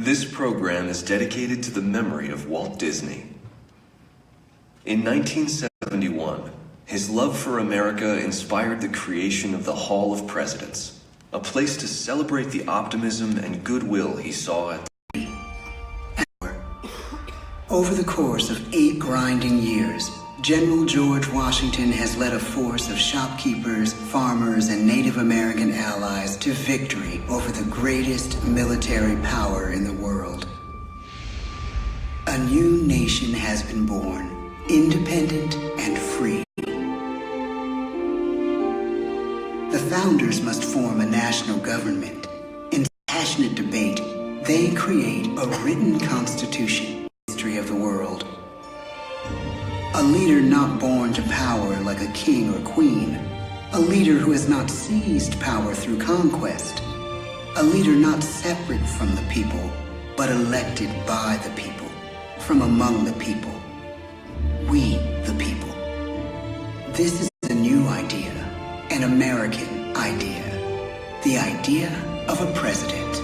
This program is dedicated to the memory of Walt Disney. In 1971, his love for America inspired the creation of the Hall of Presidents, a place to celebrate the optimism and goodwill he saw at the Over the course of 8 grinding years, General George Washington has led a force of shopkeepers, farmers, and Native American allies to victory over the greatest military power in the world. A new nation has been born, independent and free. The founders must form a national government. In passionate debate, they create a written constitution, history of the world. A leader not born to power like a king or queen. A leader who has not seized power through conquest. A leader not separate from the people, but elected by the people, from among the people. We, the people. This is a new idea, an American idea. The idea of a president.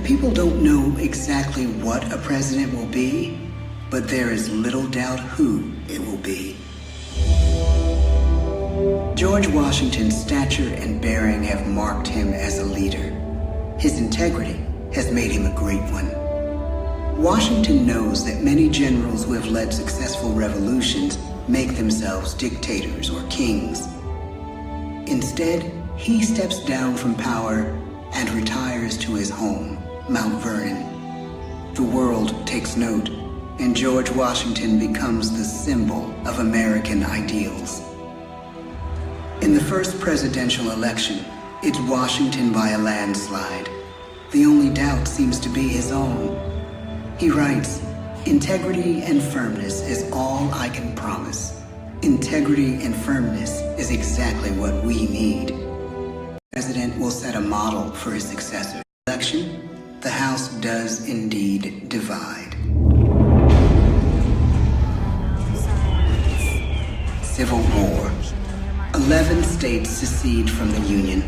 People don't know exactly what a president will be, but there is little doubt who it will be. George Washington's stature and bearing have marked him as a leader. His integrity has made him a great one. Washington knows that many generals who have led successful revolutions make themselves dictators or kings. Instead, he steps down from power and retires to his home, Mount Vernon. The world takes note, and George Washington becomes the symbol of American ideals. In the first presidential election, it's Washington by a landslide. The only doubt seems to be his own. He writes, "Integrity and firmness is all I can promise. Integrity and firmness is exactly what we need." The president will set a model for his successor. Election, the House does indeed divide. Civil War. 11 states secede from the Union.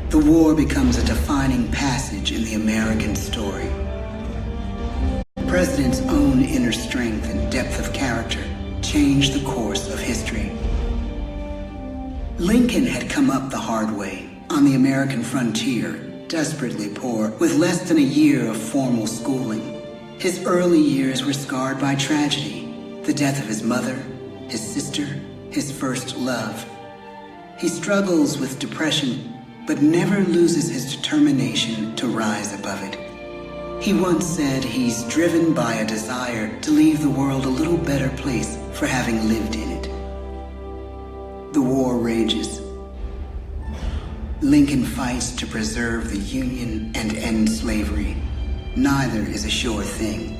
The war becomes a defining passage in the American story. The president's own inner strength and depth of character changed the course of history. Lincoln had come up the hard way, on the American frontier, desperately poor, with less than a year of formal schooling. His early years were scarred by tragedy, the death of his mother, his sister, his first love. He struggles with depression, but never loses his determination to rise above it. He once said he's driven by a desire to leave the world a little better place for having lived in it. The war rages. Lincoln fights to preserve the Union and end slavery. Neither is a sure thing.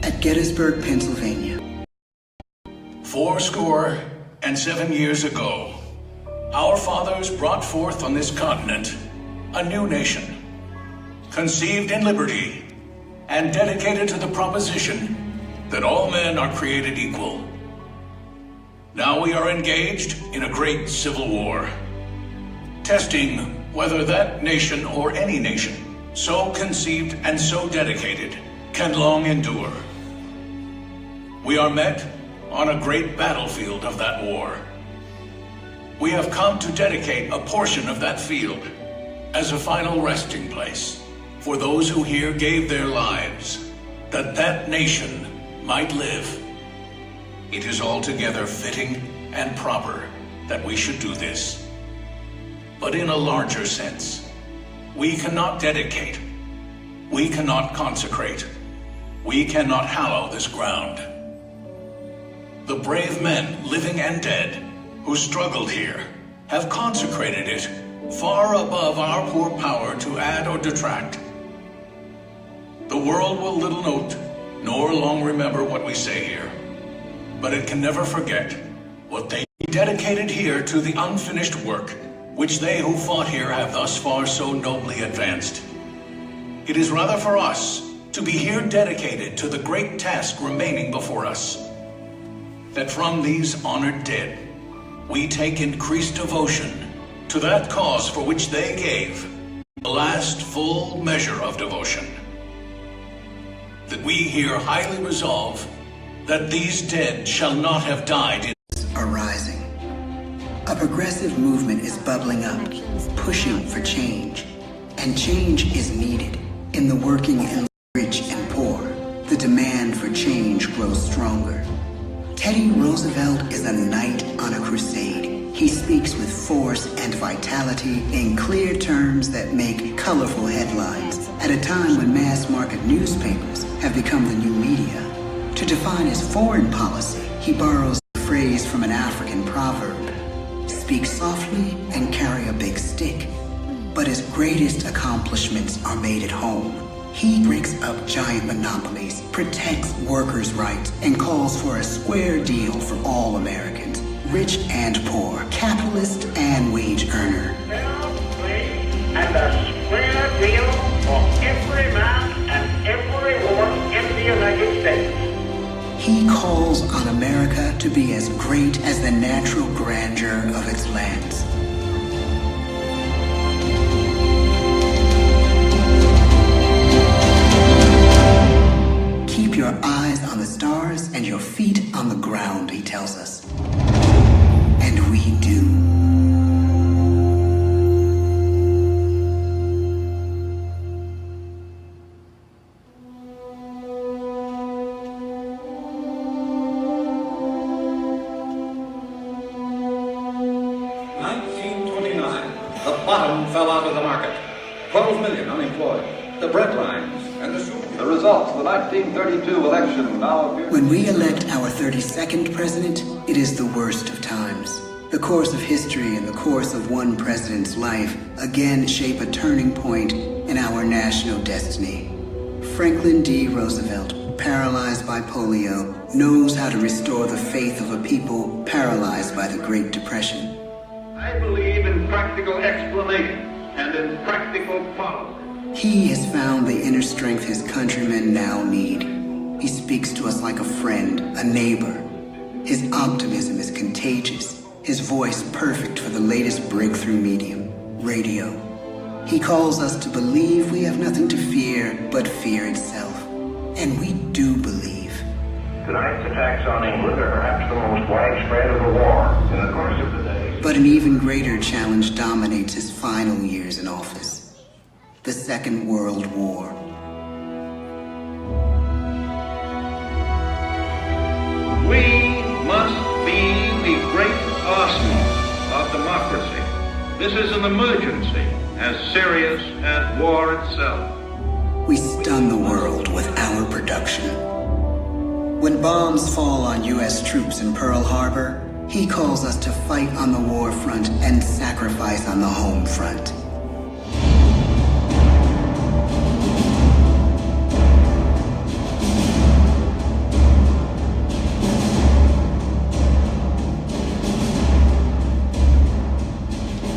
At Gettysburg, Pennsylvania. 77 years ago, our fathers brought forth on this continent a new nation, conceived in liberty and dedicated to the proposition that all men are created equal. Now we are engaged in a great civil war, testing whether that nation or any nation, so conceived and so dedicated, can long endure. We are met on a great battlefield of that war. We have come to dedicate a portion of that field as a final resting place for those who here gave their lives, that that nation might live. It is altogether fitting and proper that we should do this. But in a larger sense, we cannot dedicate, we cannot consecrate, we cannot hallow this ground. The brave men, living and dead, who struggled here, have consecrated it far above our poor power to add or detract. The world will little note, nor long remember what we say here, but it can never forget what they dedicated here to the unfinished work which they who fought here have thus far so nobly advanced. It is rather for us to be here dedicated to the great task remaining before us. That from these honored dead, we take increased devotion to that cause for which they gave the last full measure of devotion. That we here highly resolve that these dead shall not have died in are rising. A progressive movement is bubbling up, pushing for change. And change is needed in the working and rich and poor. The demand for change grows stronger. Teddy Roosevelt is a knight on a crusade. He speaks with force and vitality in clear terms that make colorful headlines at a time when mass market newspapers have become the new media. To define his foreign policy, he borrows a phrase from an African proverb: speak softly and carry a big stick. But his greatest accomplishments are made at home. He breaks up giant monopolies, protects workers' rights, and calls for a square deal for all Americans, rich and poor, capitalist and wage earner. And a square deal for every man and every woman in the United States. He calls on America to be as great as the natural grandeur of its lands. Keep your eyes on the stars and your feet on the ground, he tells us. And we do. The bottom fell out of the market. 12 million unemployed. The bread lines and the soup. The results of the 1932 election now appear. When we elect our 32nd president, it is the worst of times. The course of history and the course of one president's life again shape a turning point in our national destiny. Franklin D. Roosevelt, paralyzed by polio, knows how to restore the faith of a people paralyzed by the Great Depression. I believe in practical explanation and in practical policy. He has found the inner strength his countrymen now need. He speaks to us like a friend, a neighbor. His optimism is contagious, his voice perfect for the latest breakthrough medium, radio. He calls us to believe we have nothing to fear but fear itself. And we do believe. Tonight's attacks on England are perhaps the most widespread of the war in the course of the day. But an even greater challenge dominates his final years in office. The Second World War. We must be the great arsenal of democracy. This is an emergency as serious as war itself. We stun the world with our production. When bombs fall on U.S. troops in Pearl Harbor, he calls us to fight on the war front and sacrifice on the home front.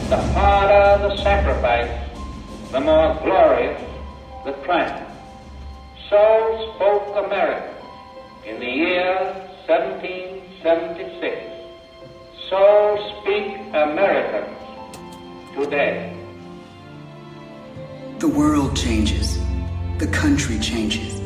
The harder the sacrifice, the more glorious the triumph. So spoke America in the year 1776. So speak Americans today. The world changes. The country changes.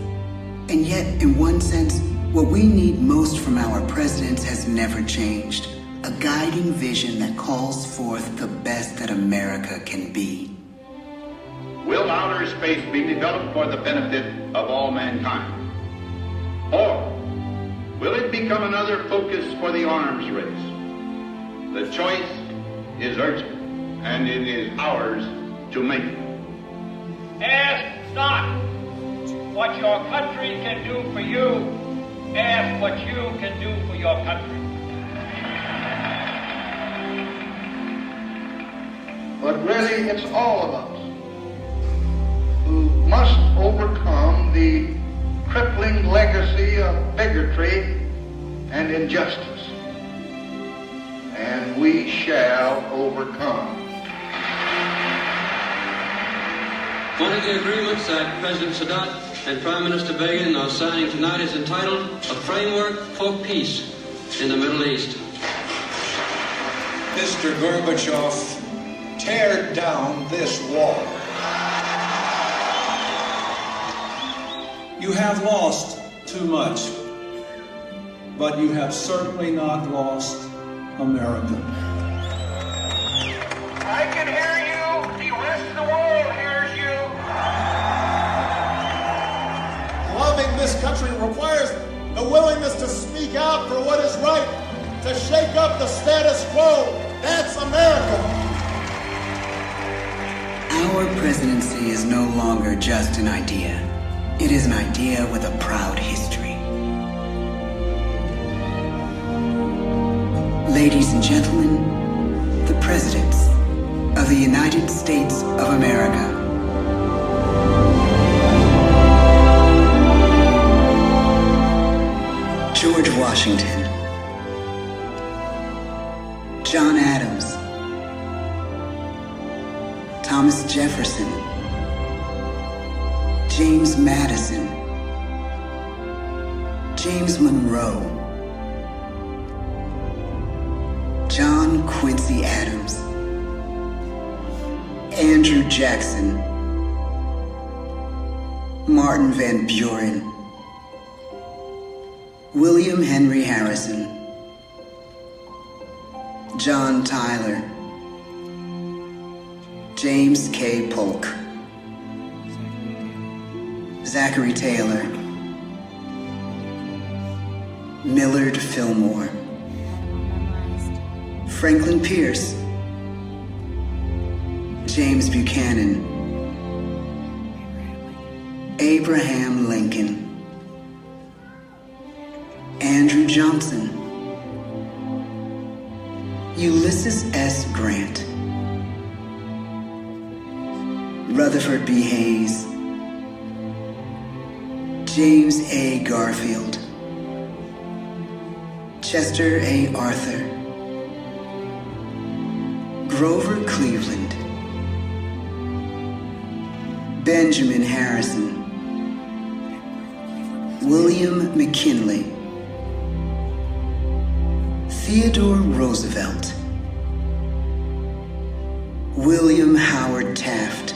And yet, in one sense, what we need most from our presidents has never changed. A guiding vision that calls forth the best that America can be. Will outer space be developed for the benefit of all mankind? Or will it become another focus for the arms race? The choice is urgent, and it is ours to make. Ask not what your country can do for you. Ask what you can do for your country. But really, it's all of us who must overcome the crippling legacy of bigotry and injustice. And we shall overcome. One of the agreements that President Sadat and Prime Minister Begin are signing tonight is entitled A Framework for Peace in the Middle East. Mr. Gorbachev, tear down this wall. You have lost too much, but you have certainly not lost America. I can hear you. The rest of the world hears you. Loving this country requires the willingness to speak out for what is right, to shake up the status quo. That's America. Our presidency is no longer just an idea. It is an idea with a proud history. Ladies and gentlemen, the presidents of the United States of America. George Washington, John Adams, Thomas Jefferson, James Madison, James Monroe, John Quincy Adams, Andrew Jackson, Martin Van Buren, William Henry Harrison, John Tyler, James K. Polk, Zachary Taylor, Millard Fillmore, Franklin Pierce, James Buchanan, Abraham Lincoln, Andrew Johnson, Ulysses S. Grant, Rutherford B. Hayes, James A. Garfield, Chester A. Arthur, Grover Cleveland, Benjamin Harrison, William McKinley, Theodore Roosevelt, William Howard Taft,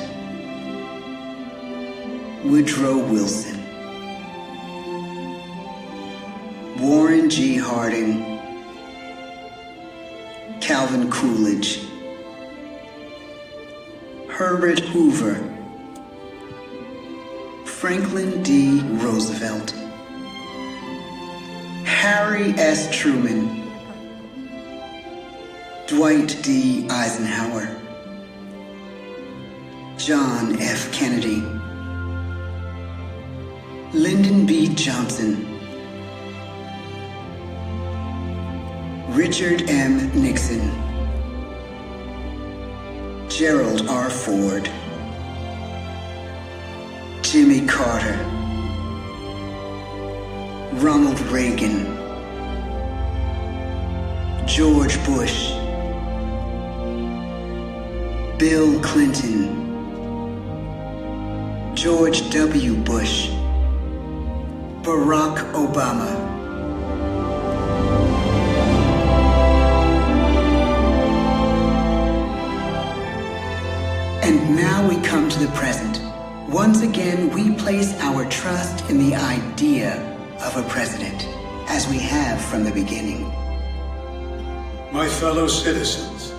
Woodrow Wilson, Warren G. Harding, Calvin Coolidge, Herbert Hoover, Franklin D. Roosevelt, Harry S. Truman, Dwight D. Eisenhower, John F. Kennedy, Lyndon B. Johnson, Richard M. Nixon, Gerald R. Ford, Jimmy Carter, Ronald Reagan, George Bush, Bill Clinton, George W. Bush, Barack Obama. And now we come to the present. Once again, we place our trust in the idea of a president, as we have from the beginning. My fellow citizens,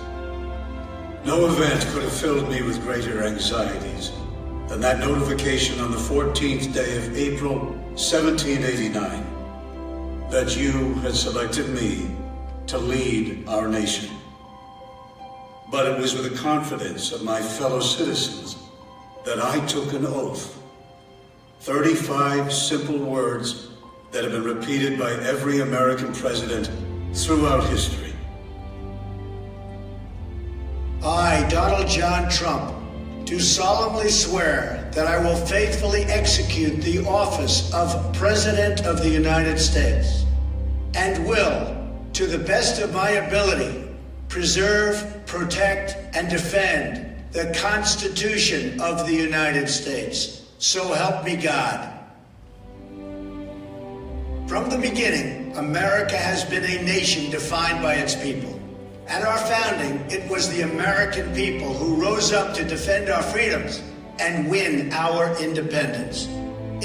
no event could have filled me with greater anxieties than that notification on the 14th day of April, 1789, that you had selected me to lead our nation. But it was with the confidence of my fellow citizens that I took an oath. 35 simple words that have been repeated by every American president throughout history. I, Donald John Trump, do solemnly swear that I will faithfully execute the office of President of the United States and will, to the best of my ability, preserve, protect, and defend the Constitution of the United States. So help me God. From the beginning, America has been a nation defined by its people. At our founding, it was the American people who rose up to defend our freedoms and win our independence.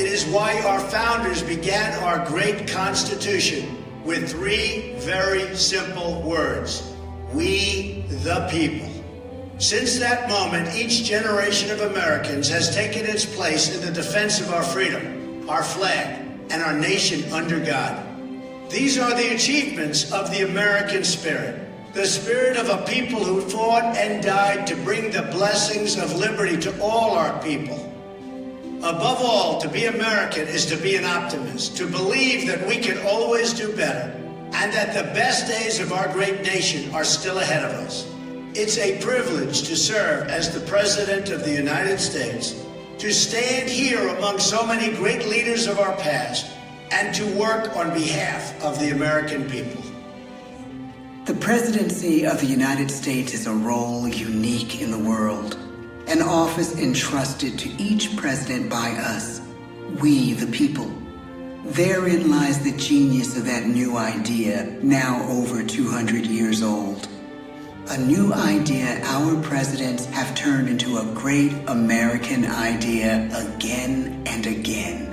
It is why our founders began our great Constitution with 3 very simple words: we the people. Since that moment, each generation of Americans has taken its place in the defense of our freedom, our flag, and our nation under God. These are the achievements of the American spirit, the spirit of a people who fought and died to bring the blessings of liberty to all our people. Above all, to be American is to be an optimist, to believe that we can always do better, and that the best days of our great nation are still ahead of us. It's a privilege to serve as the President of the United States, to stand here among so many great leaders of our past, and to work on behalf of the American people. The presidency of the United States is a role unique in the world, an office entrusted to each president by us, we the people. Therein lies the genius of that new idea, now over 200 years old. A new idea our presidents have turned into a great American idea again and again.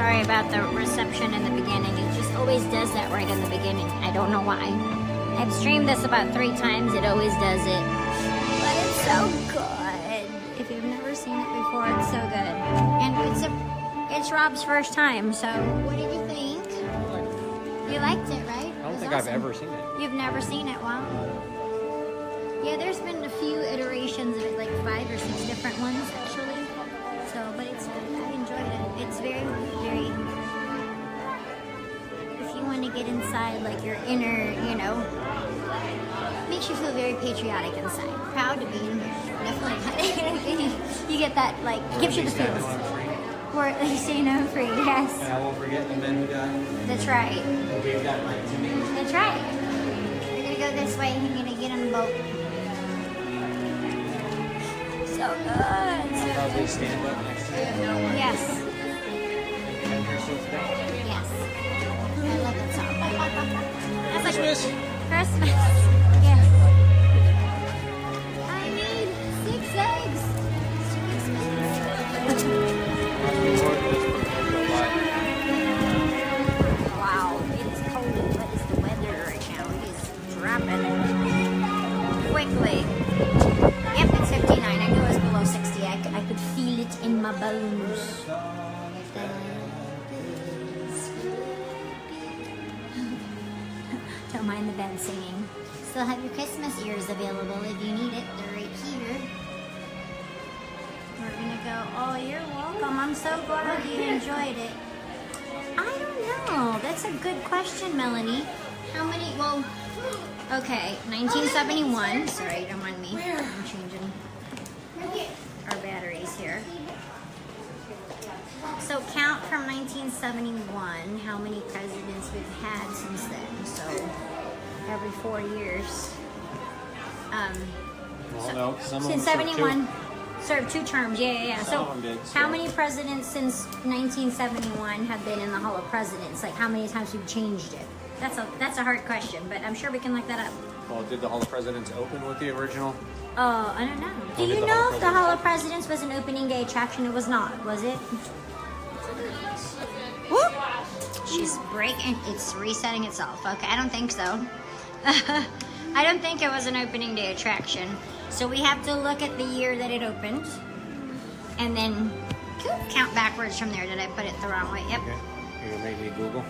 Sorry about the reception in the beginning. It just always does that right in the beginning. I don't know why. I've streamed this about 3 times. It always does it. But it's so good. If you've never seen it before, it's so good. And it's Rob's first time, so what did you think? You liked it, right? I don't think I've ever seen it. You've never seen it? Wow. Yeah, there's been a few iterations of it, like 5 or 6 different ones, actually. So, but it's good. I enjoyed it. It's very, very... If you want to get inside, like, your inner, you know, makes you feel very patriotic inside. Proud to be definitely. You get that, like, gives you the feels. Or at least you know free, yes. And I won't forget the men who died. That's right. Who gave that right to me. That's right. You're going to go this way and you're going to get on the boat. So good. So probably stand up next to you. Yes. Yes. I love that song. That's like Christmas. Christmas. Yes. I need 6 eggs. Wow, it is cold. What is the weather right now? It is dropping quickly. Yep, it's 59. I knew it was below 60. I could feel it in my bones. Don't mind the bed singing. Still have your Christmas ears available if you need it. They're right here. We're gonna go. Oh, you're welcome. I'm so glad you enjoyed it. I don't know. That's a good question, Melanie. How many? Well, okay. 1971. Sorry, don't mind me. I'm changing our batteries here. So count from 1971 how many presidents we've had since then. So every 4 years. Well, no, some since 71. Served 2 terms. Yeah. So, how many presidents since 1971 have been in the Hall of Presidents? Like, how many times we've changed it? That's a hard question, but I'm sure we can look that up. Well, did the Hall of Presidents open with the original? I don't know. Do you know if the Hall of Presidents was an opening day attraction? It was not, was it? Whoop! She's breaking. It's resetting itself. Okay, I don't think so. I don't think it was an opening day attraction. So we have to look at the year that it opened, and then count backwards from there. Did I put it the wrong way? Yep. Okay. You're gonna make me Google?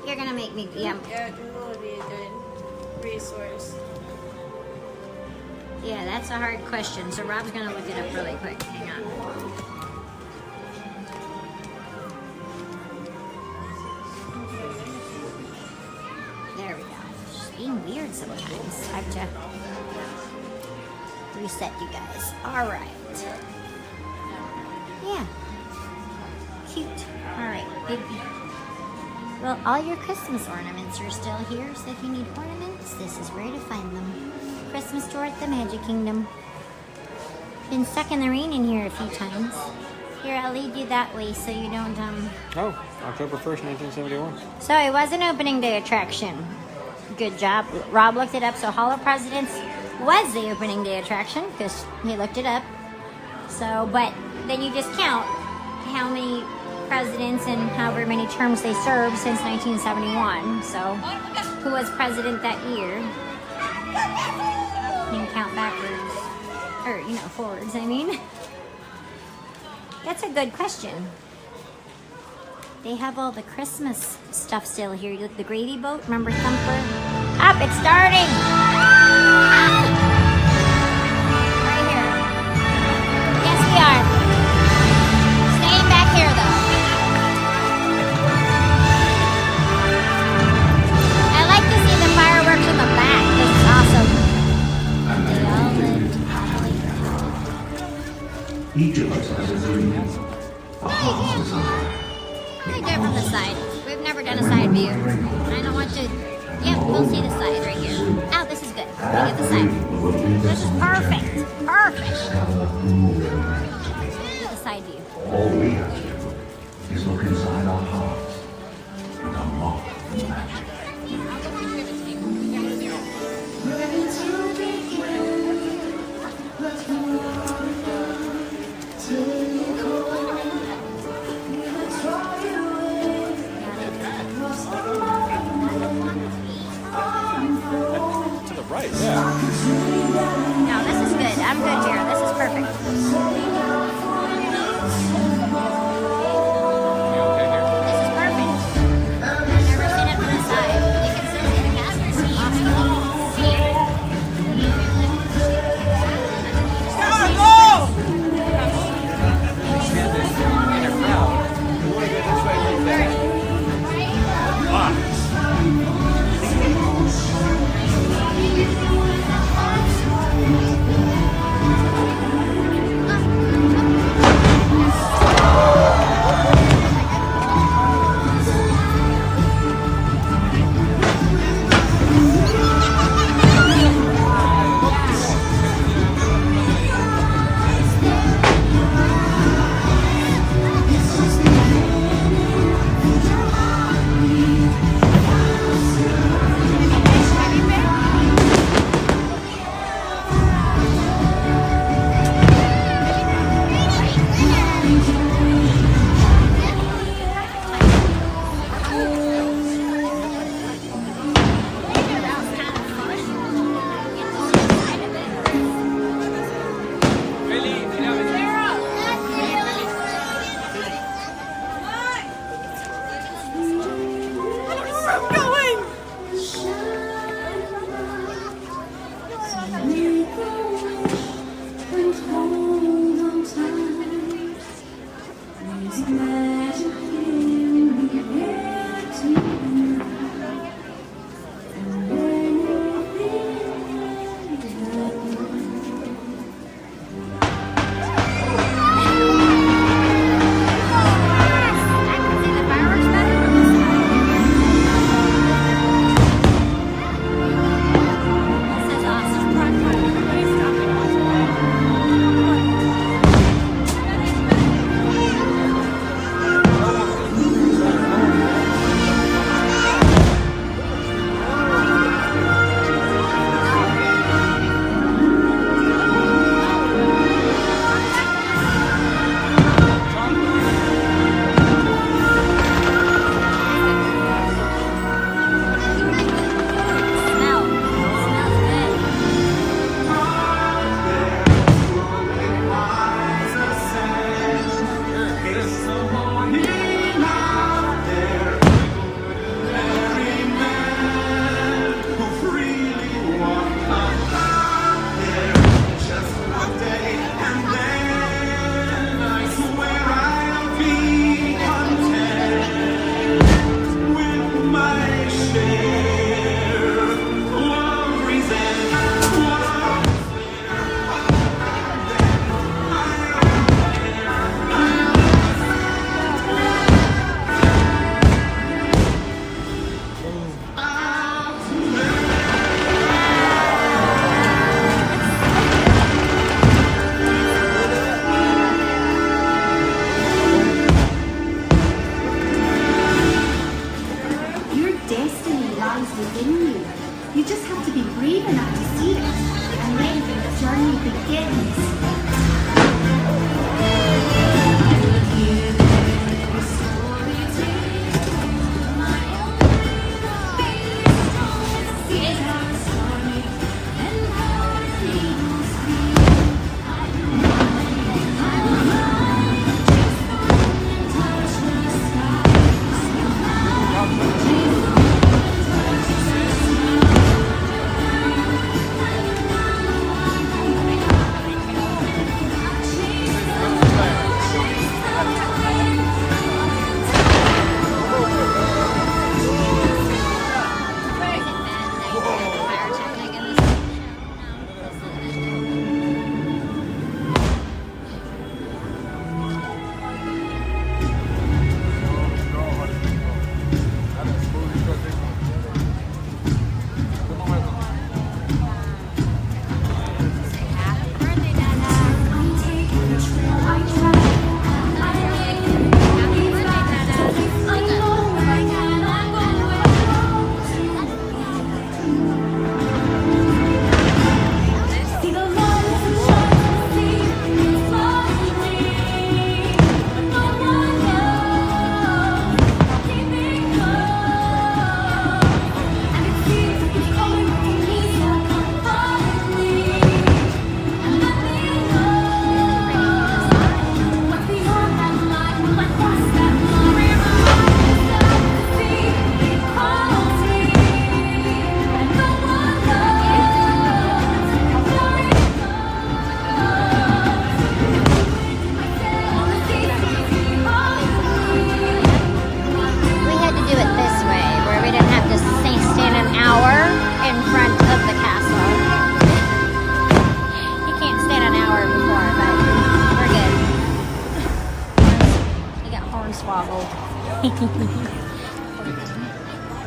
You're gonna make me, yeah. Yeah, Google would be a good resource. Yeah, that's a hard question. So Rob's gonna look it up really quick. Hang on. There we go. She's being weird sometimes. I have to reset you guys. All right. Yeah. Cute. All right, baby. Well, all your Christmas ornaments are still here, so if you need ornaments, this is where to find them. Christmas store at the Magic Kingdom. Been stuck in the rain in here a few times. Here, I'll lead you that way so you don't, Oh, October 1st, 1971. So it was an opening day attraction. Good job. Rob looked it up, so Hall of Presidents was the opening day attraction, because he looked it up. So, but then you just count how many presidents and however many terms they served since 1971. So, who was president that year? You can count backwards, or forwards. I mean, that's a good question. They have all the Christmas stuff still here. You look, the gravy boat. Remember Thumper? Up! It's starting. Right here. Yes, we are. Staying back here though. Fireworks in the back. This is awesome. Each of us has a dream. Very good from the side. We've never done a side view. I don't want to. Yep, we'll see the side right here. Oh, this is good. We get the side. This is perfect. Perfect. The side view. All we have to do is look inside our hearts and unlock the magic. To the right, yeah. No, this is good. I'm good here. This is perfect.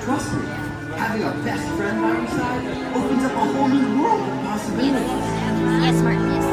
Trust me, having a best friend by your side opens up a whole new world of possibilities. Yes, Martin, yes.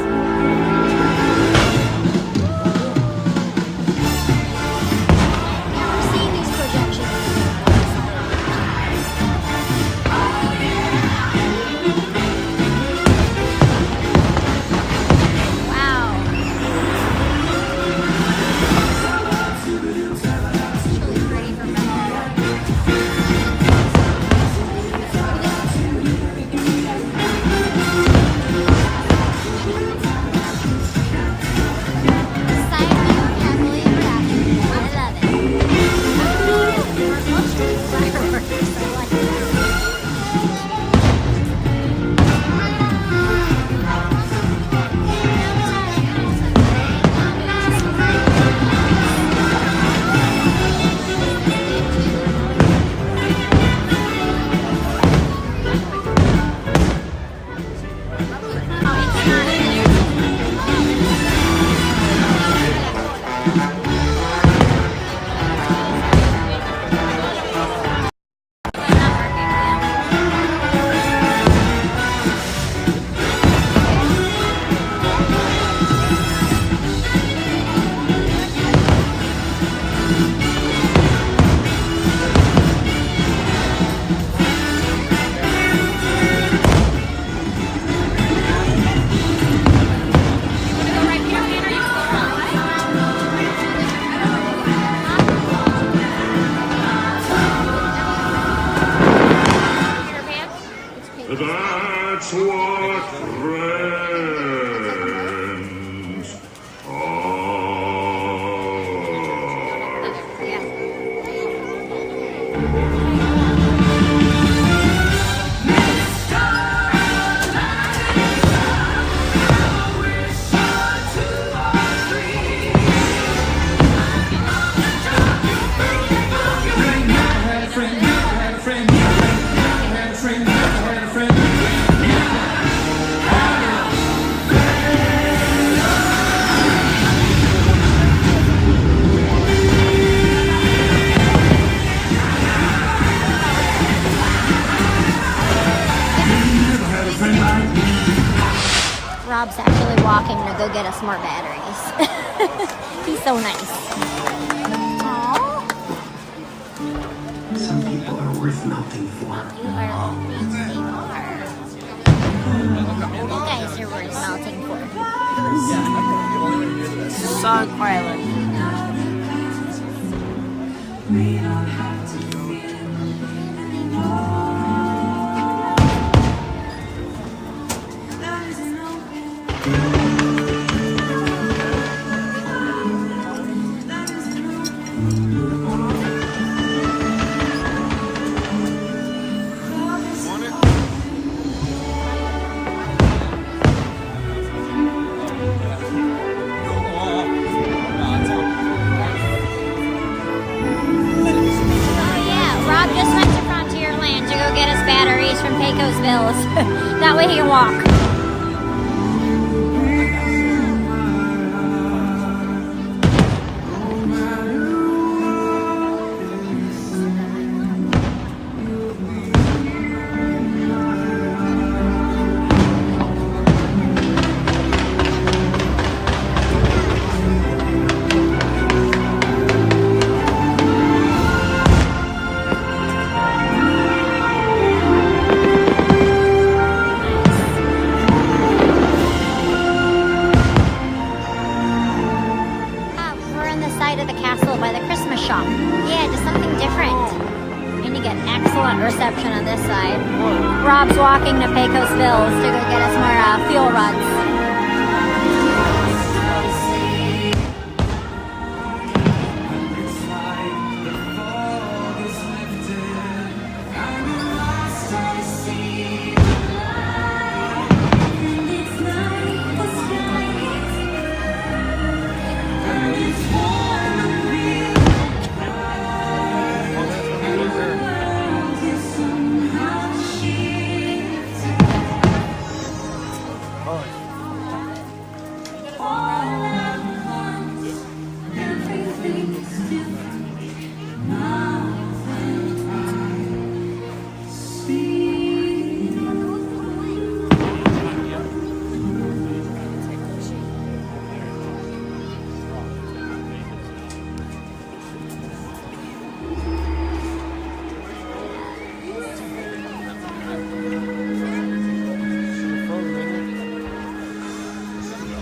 That's what friends Rob's actually walking to go get us more batteries. He's so nice. Aww. Some people are worth melting for. You guys are worth melting for. song Kryler. That way he can walk. Reception on this side. Rob's walking to Pecos Bills to go get us more fuel rods.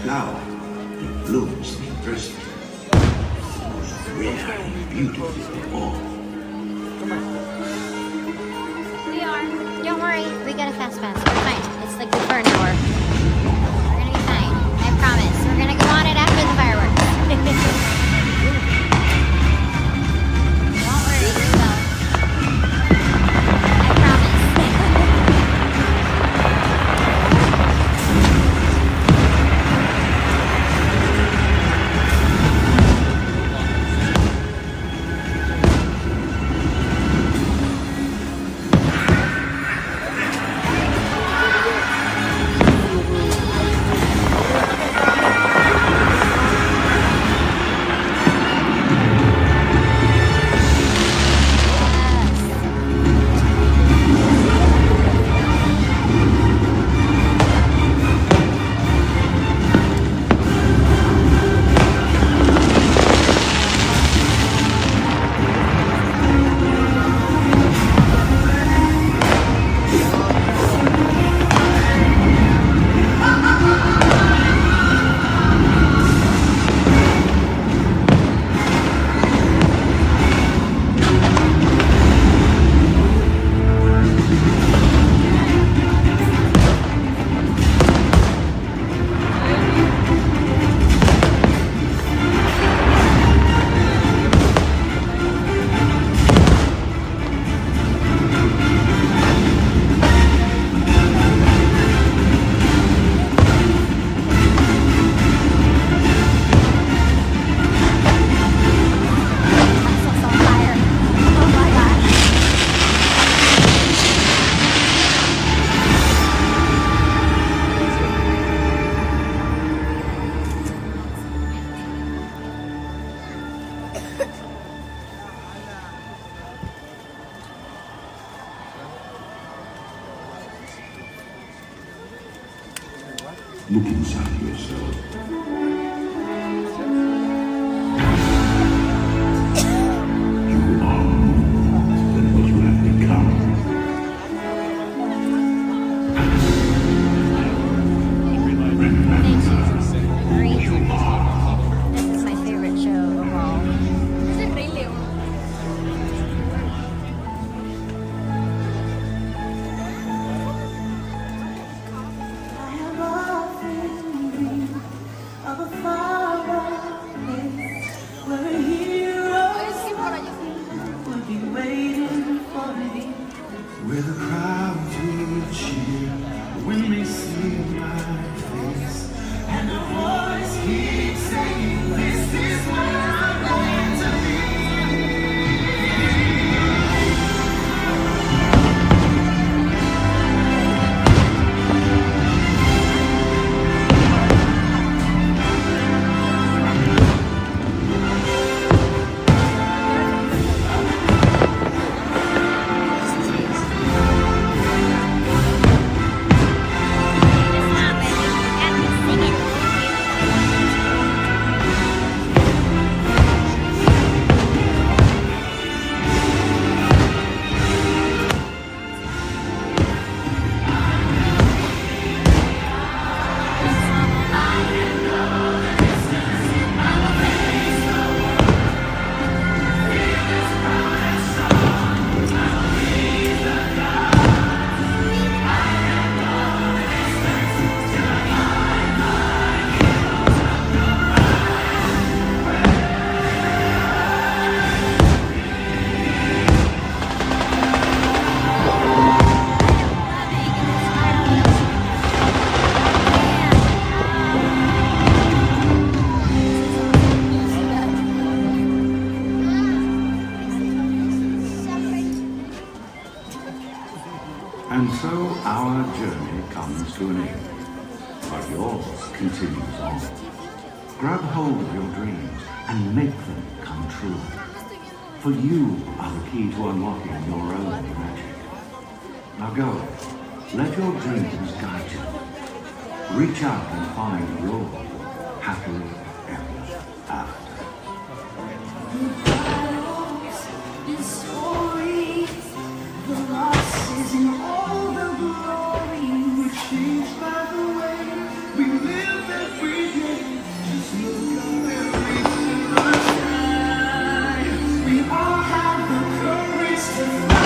Now, it blooms in person. Most rare and beautiful of all. We are. Don't worry, we got a fast pass. We're fine. It's like good for an hour. We're gonna be fine. I promise. We're gonna go on it after the fireworks. Don't worry, we will. I promise. Look inside yourself. You are more than what you have become. Remember, you are where the crowds will cheer when they see my face, and a voice keeps saying, this is where I'm going to be. And so our journey comes to an end, but yours continues on. Grab hold of your dreams and make them come true. For you are the key to unlocking your own magic. Now go, let your dreams guide you. Reach out and find your happily ever after. The losses and all the glory we changed by the way we live every day. Just look up and reach to the sky. We all have the courage to fly.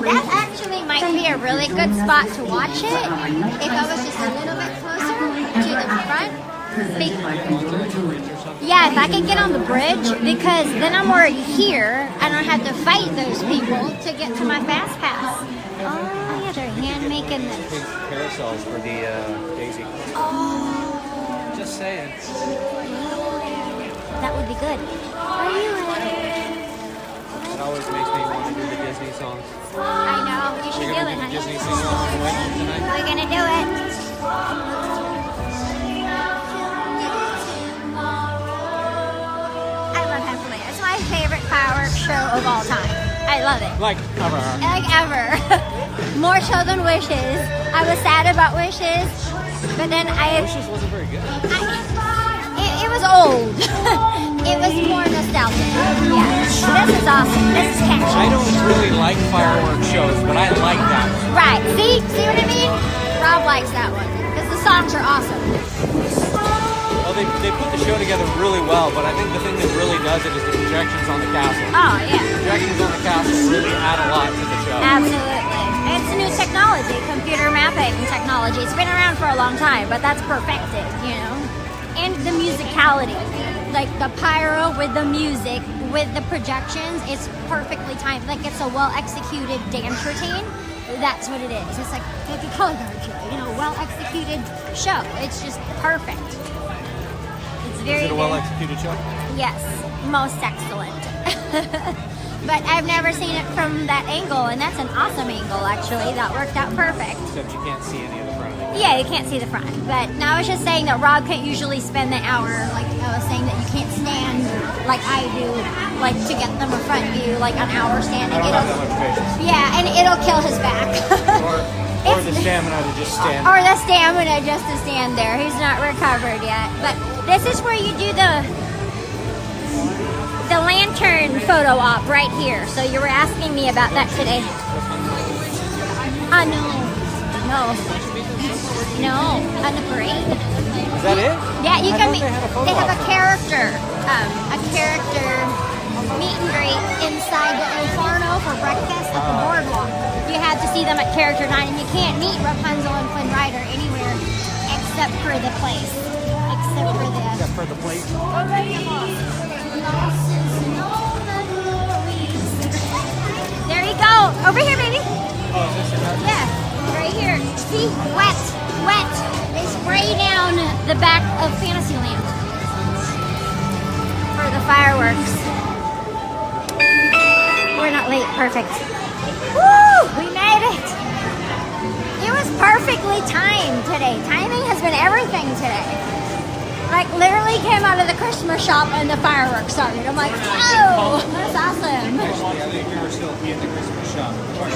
That actually might be a really good spot to watch it if I was just a little bit closer to the front. Yeah, if I could get on the bridge, because then I'm already here. I don't have to fight those people to get to my fast pass. Oh, yeah, they're hand making this. Big carousels for the Daisy. Oh. Just saying. That would be good. Are you It always makes me want to do the Disney songs. I know. You should do it, honey. Disney sing on the way home tonight. We're gonna do it. I love Heffley. It's my favorite fireworks show of all time. I love it. Like ever. Like ever. More so than Wishes. I was sad about Wishes, but then Wishes wasn't very good. It was old. It was more nostalgic. Yeah. This is awesome. This is catchy. I don't really like fireworks shows, but I like that one. Right. See what I mean? Rob likes that one because the songs are awesome. Well, they put the show together really well, but I think the thing that really does it is the projections on the castle. Oh, yeah. Projections on the castle really add a lot to the show. Absolutely. It's new technology, computer mapping technology. It's been around for a long time, but that's perfected, you know? And the musicality, like the pyro with the music, with the projections. It's perfectly timed. Like it's a well-executed dance routine. That's what it is. It's like a color guard show, you know, well-executed show. It's just perfect. It's very. Is it a well-executed show? Yes, most excellent. But I've never seen it from that angle, and that's an awesome angle, actually. That worked out perfect. Except you can't see any of the front. Yeah, you can't see the front. But now I was just saying that Rob can't usually spend the hour, like I was saying that you can't stand like I do, like to get them a front view, like an hour standing. I don't have that much patience. Yeah, and it'll kill his back. Or the stamina to just stand. Or the stamina just to stand there. He's not recovered yet. But this is where you do the lantern photo op right here. So you were asking me about that today. No, on the parade. Is that it? Yeah, you can meet. They They have a character meet and greet inside the Inferno for breakfast at the boardwalk. You have to see them at Character Night, and you can't meet Rapunzel and Flynn Rider anywhere except for the place. Except for the place. There you go. Over here, baby. Oh, is this it? Yeah, right here. See, wet. They spray down the back of Fantasyland for the fireworks. We're not late. Perfect. Woo! We made it. It was perfectly timed today. Timing has been everything today. Like literally came out of the Christmas shop and the fireworks started. I'm like, oh, that's awesome. Actually, I think we were still in the Christmas shop.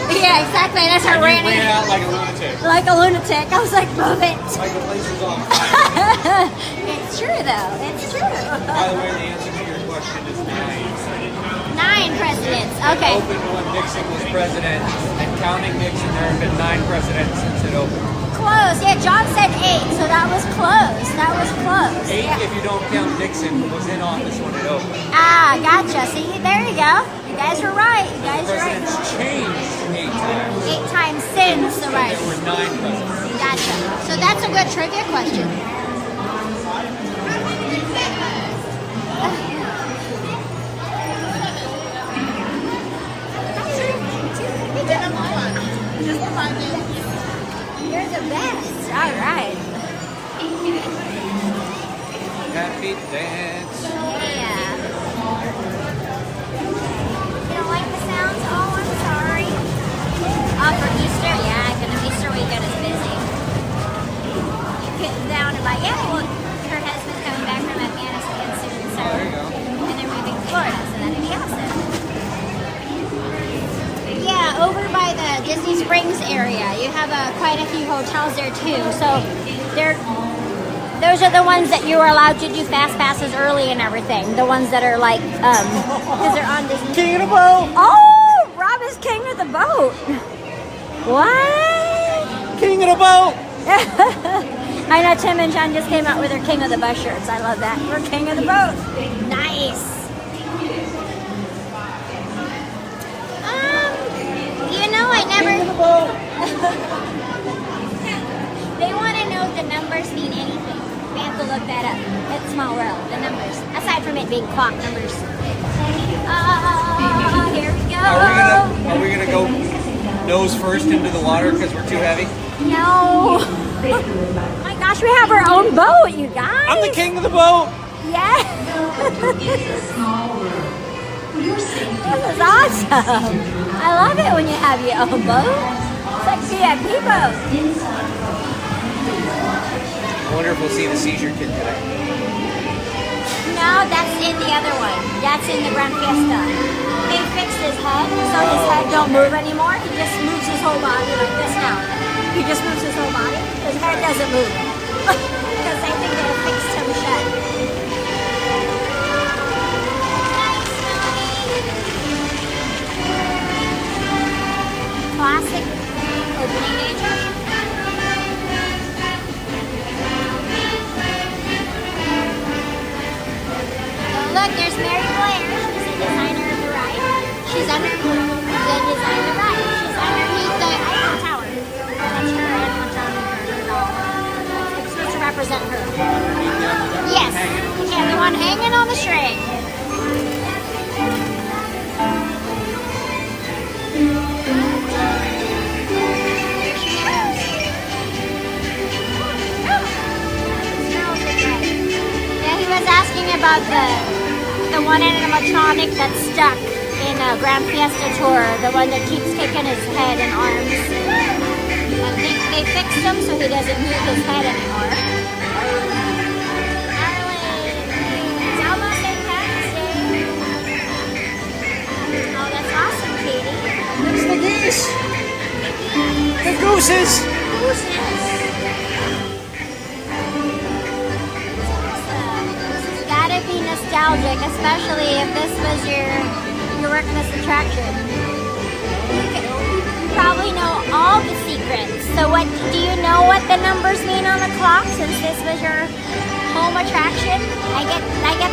Yeah, exactly. That's how And ran you ran out like a lunatic. Like a lunatic. I was like, move it. Like the place was on fire. It's true though. It's true. By the way, the answer to your question is 9. 9 presidents. Okay. It opened when Nixon was president, and counting Nixon, there have been 9 presidents since it opened. Close. Yeah, John said 8, so that was close. 8 Yeah. if you don't count Nixon, who was in office when it opened. Ah, gotcha. See, there you go. You guys were right. Presidents changed 8 times. 8 times since the right. There were 9 presidents. Gotcha. So that's a good trivia question. You're the best. All right. Happy dance. Yeah. You don't like the sounds? Oh, I'm sorry. Oh, for Easter? Yeah, Easter weekend is busy. You get down and like, yeah, well, her husband's coming back from Afghanistan soon, so. There you go. And they're moving to Florida, so that'd be awesome. Yeah, over by the Disney Springs area, you have quite a few hotels there too. So those are the ones that you are allowed to do fast passes early and everything. The ones that are like, because they're on Disney. King of the boat. Oh, Rob is king of the boat. What? King of the boat. I know Tim and John just came out with their King of the Bus shirts. I love that. We're king of the boat. Nice. You know, I never. They want to know if the numbers mean anything. We have to look that up. It's Small World, the numbers. Aside from it being clock numbers. Here we go. Are we gonna go nose first into the water because we're too heavy? No. Oh my gosh, we have our own boat, you guys. I'm the king of the boat. Yeah. This is awesome. I love it when you have your own boat. It's like VIP boat. I wonder if we'll see the seizure kid today. No, that's in the other one. That's in the Grand Fiesta. They fixed his head, so his head don't move anymore. He just moves his whole body like this now. He just moves his whole body. His head doesn't move. Because I think they fixed him shut. Classic opening day attraction. Look, there's Mary Blair. She's the designer of the ride. She's underneath the design of the ride. She's underneath the Eiffel Tower. That's her and what's on her doll. It's supposed to represent her. Yes. one hanging on the string. Yeah, he was asking about the one animatronic that's stuck in a Grand Fiesta Tour, the one that keeps kicking his head and arms. I think they fixed him so he doesn't move his head anymore. It's almost St. Patrick's Day. Oh, that's awesome, Katie. It's the geese. The gooses. Gotta be nostalgic, especially if this was your Christmas attraction. You probably know all the secrets. So what do you know what the numbers mean on the clock since this was your home attraction? I get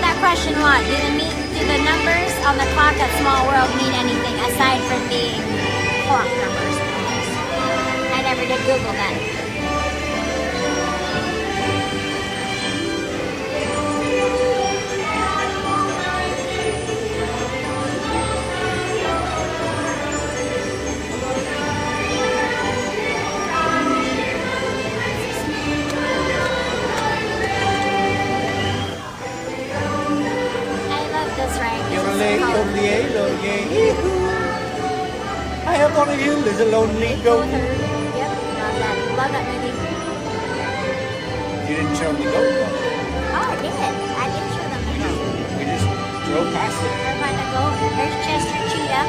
that question a lot. Do the numbers on the clock at Small World mean anything aside from being clock numbers? I never did Google that. I am on a hill, there's a lonely goat. Yep, love that movie. You didn't show them the goat though. Oh, I did. I did show them the goat. We just drove past it. There's the goat. There's Chester Cheetah.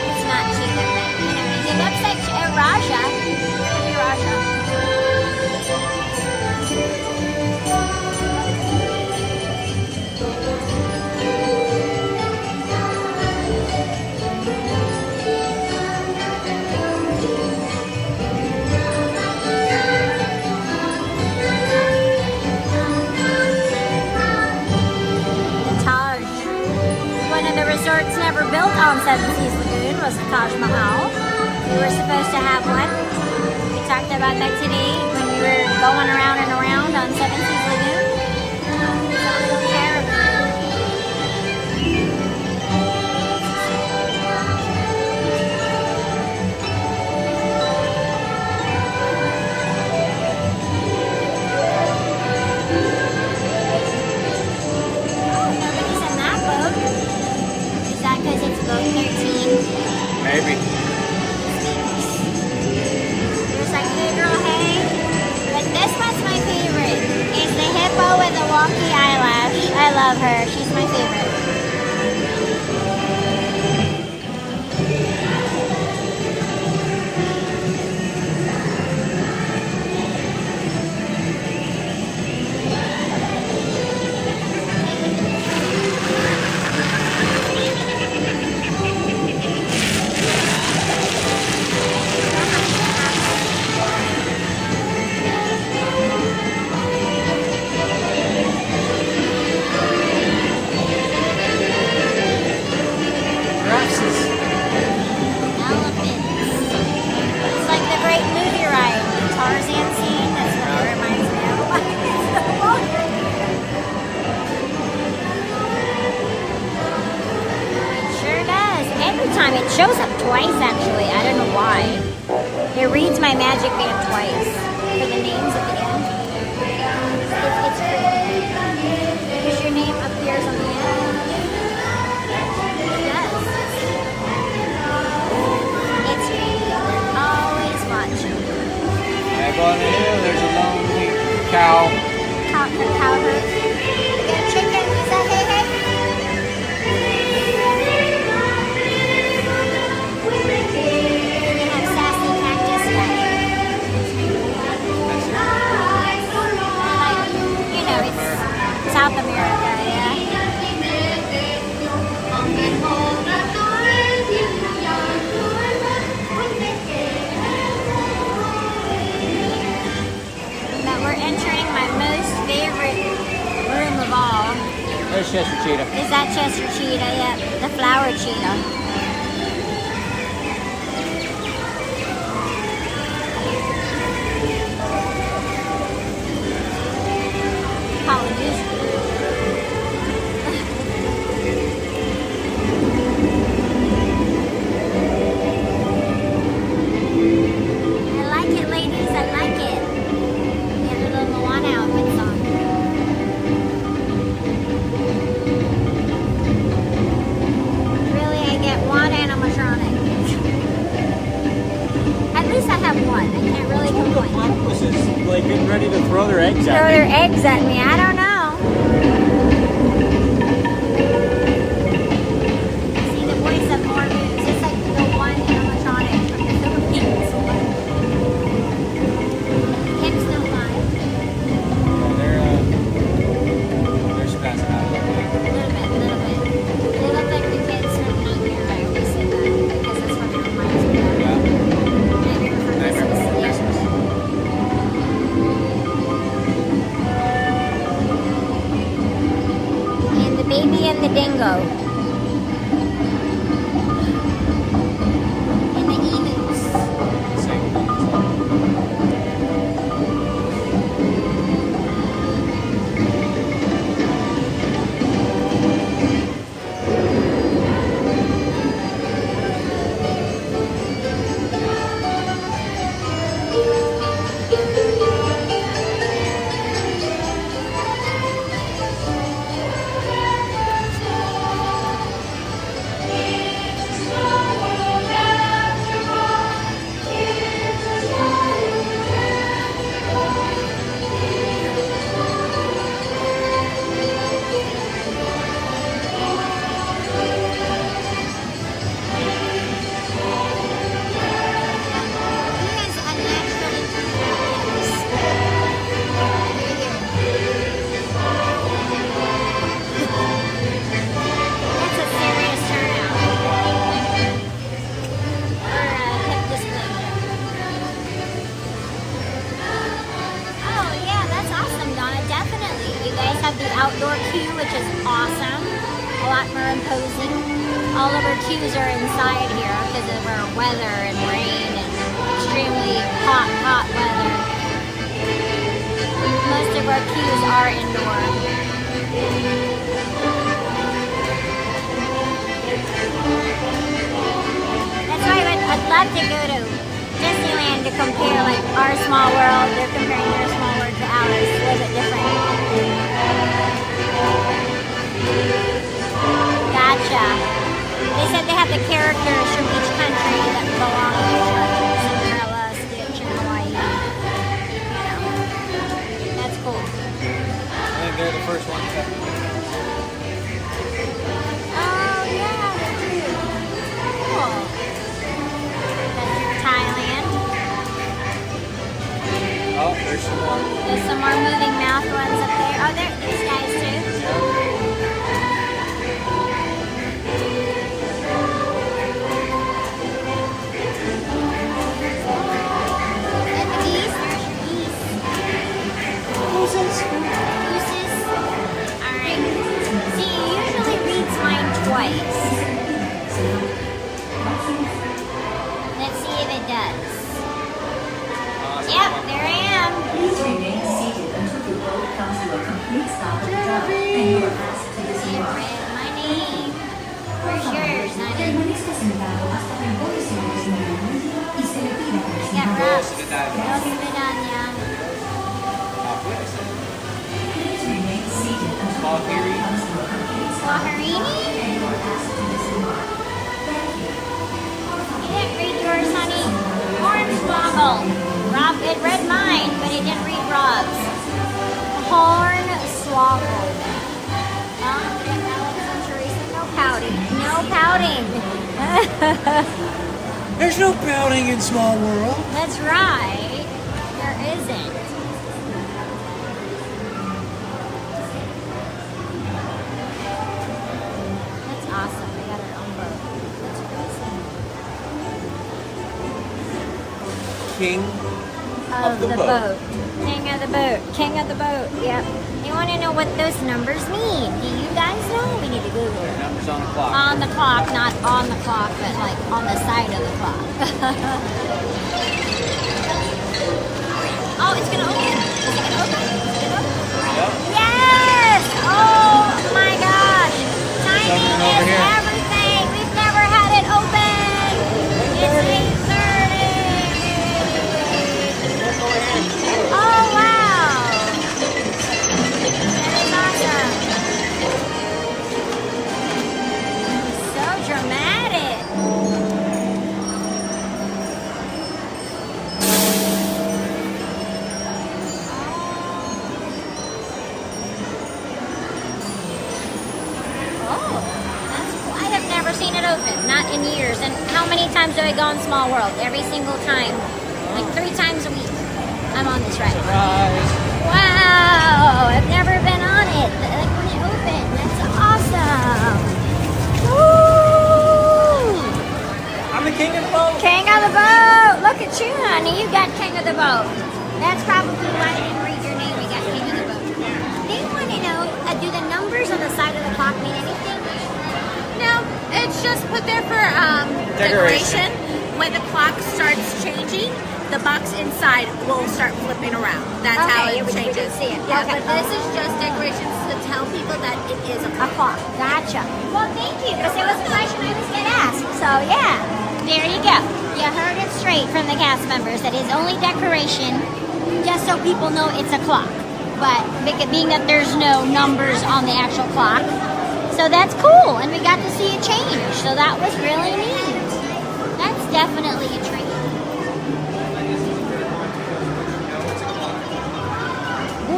It's not Cheetah, but you know, he looks like Raja. Maybe Raja. Resorts never built on Seven Seas Lagoon was the Taj Mahal. We were supposed to have one. We talked about that today when we were going around and around on Seven Seas Lagoon. It's a little caravan. Nobody's in that boat. Because it's boat 13. Maybe. There's like Hey Girl Hey. But this one's my favorite. It's the hippo with the wonky eyelash. I love her. She's my favorite. It shows up twice actually. I don't know why. It reads my Magic Band twice for the names at the end. It's great. Because your name appears on the end. It does. It's great. Always watching. Up on the hill, there's a lonely cow. Cow herd. You got a chicken? Is that hey hey? South America, yeah. But we're entering my most favorite room of all. There's Chester Cheetah. Is that Chester Cheetah? Yep, the flower cheetah. Polynesian. throw their eggs at me. Throw their eggs at me. I don't know. See, the boys have more moves. It's like the one animatronic from the Philippines. Hips don't lie. They're spazzing out a little bit. A little bit. They look like the kids from Nightmare. I always say that because that's what it reminds me of. Nightmare Before Christmas. And the baby and the dingo. And the emus. Outdoor queue, which is awesome. A lot more imposing. All of our queues are inside here because of our weather and rain and extremely hot weather. Most of our queues are indoor. That's why I'd love to go to Disneyland to compare like our small world. They're comparing their small world to ours. It's a little bit different. Gotcha. They said they have the characters from each country that belong to each other. Cinderella, Stitch, and Hawaii. You know. That's cool. I think they're the first ones that. Oh, yeah, they do. Cool. That's Thailand. Oh, there's some more. There's some more moving mouth ones up there. Oh, there, these guys too. Alright. See, it usually reads mine twice. Let's see if it does. Yep, there I am. Please remain seated until the boat comes to a complete stop at the dock and you are asked to disembark. My name. Where's yours, honey? Permanezca sentado hasta que el bote se desembarque y se le pida que I got Ross. Ross Medalla. Please remain seated until the boat comes to a complete stop at the dock and you are asked to disembark. Thank you. You didn't read yours, honey. Hornswoggle. Rob, it read mine, but it didn't read Rob's. Hornswoggle. No pouting. No pouting. There's no pouting in Small World. That's right. There isn't. That's awesome. We got our own boat. That's crazy. King of the boat. King of the boat. King of the boat. Yep. You want to know what those numbers mean? Do you guys know? We need to Google it. Numbers on the clock. On the clock, not on the clock, but like on the side of the clock. Oh, it's gonna open. Is it gonna open? Is it open? Yep. Yes! Oh my gosh! Timing Something over is here. everything. We've never had it open. It's 8:30. Oh wow! That is awesome. So dramatic. many times do I go on Small World? Every single time. Like 3 times a week. I'm on this ride. Surprise. Wow! I've never been on it. Like when it opened. That's awesome. Woo! I'm the king of the boat. King of the boat. Look at you, honey. You got king of the boat. That's probably why I didn't read your name. We got king of the boat. They want to know, do the numbers on the side of the clock mean anything? No, it's just put there for decoration. When the clock starts changing, the box inside will start flipping around. That's how it changes. See it. Yeah, Okay. but this is just decorations to tell people that it is a clock. Gotcha. Well, thank you, because it was a question I was going to ask. So, yeah, there you go. You heard it straight from the cast members that it's only decoration just so people know it's a clock. But being that there's no numbers on the actual clock, so that's cool. And we got to see it change. So that was really neat. That's definitely a treat.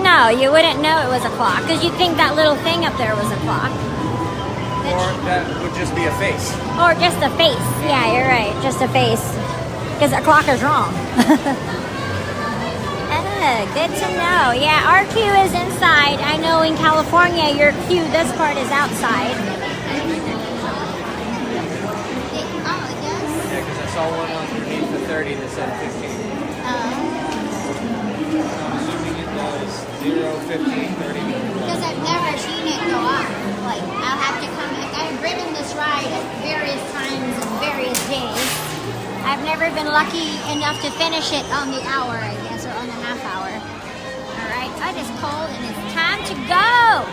No, you wouldn't know it was a clock because you'd think that little thing up there was a clock. Or that would just be a face. Or just a face. Yeah, you're right. Just a face. Because a clock is wrong. Good to know. Yeah, our queue is inside. I know in California, your queue, this part is outside. Yeah, because I saw one underneath the 30 that said 15. I'm assuming it does 0, 15, 30. Because I've never seen it go up. Like, I'll have to come. I've ridden this ride at various times and various days. I've never been lucky enough to finish it on the hour, I guess, or on the half hour. All right, it is cold and it's time to go.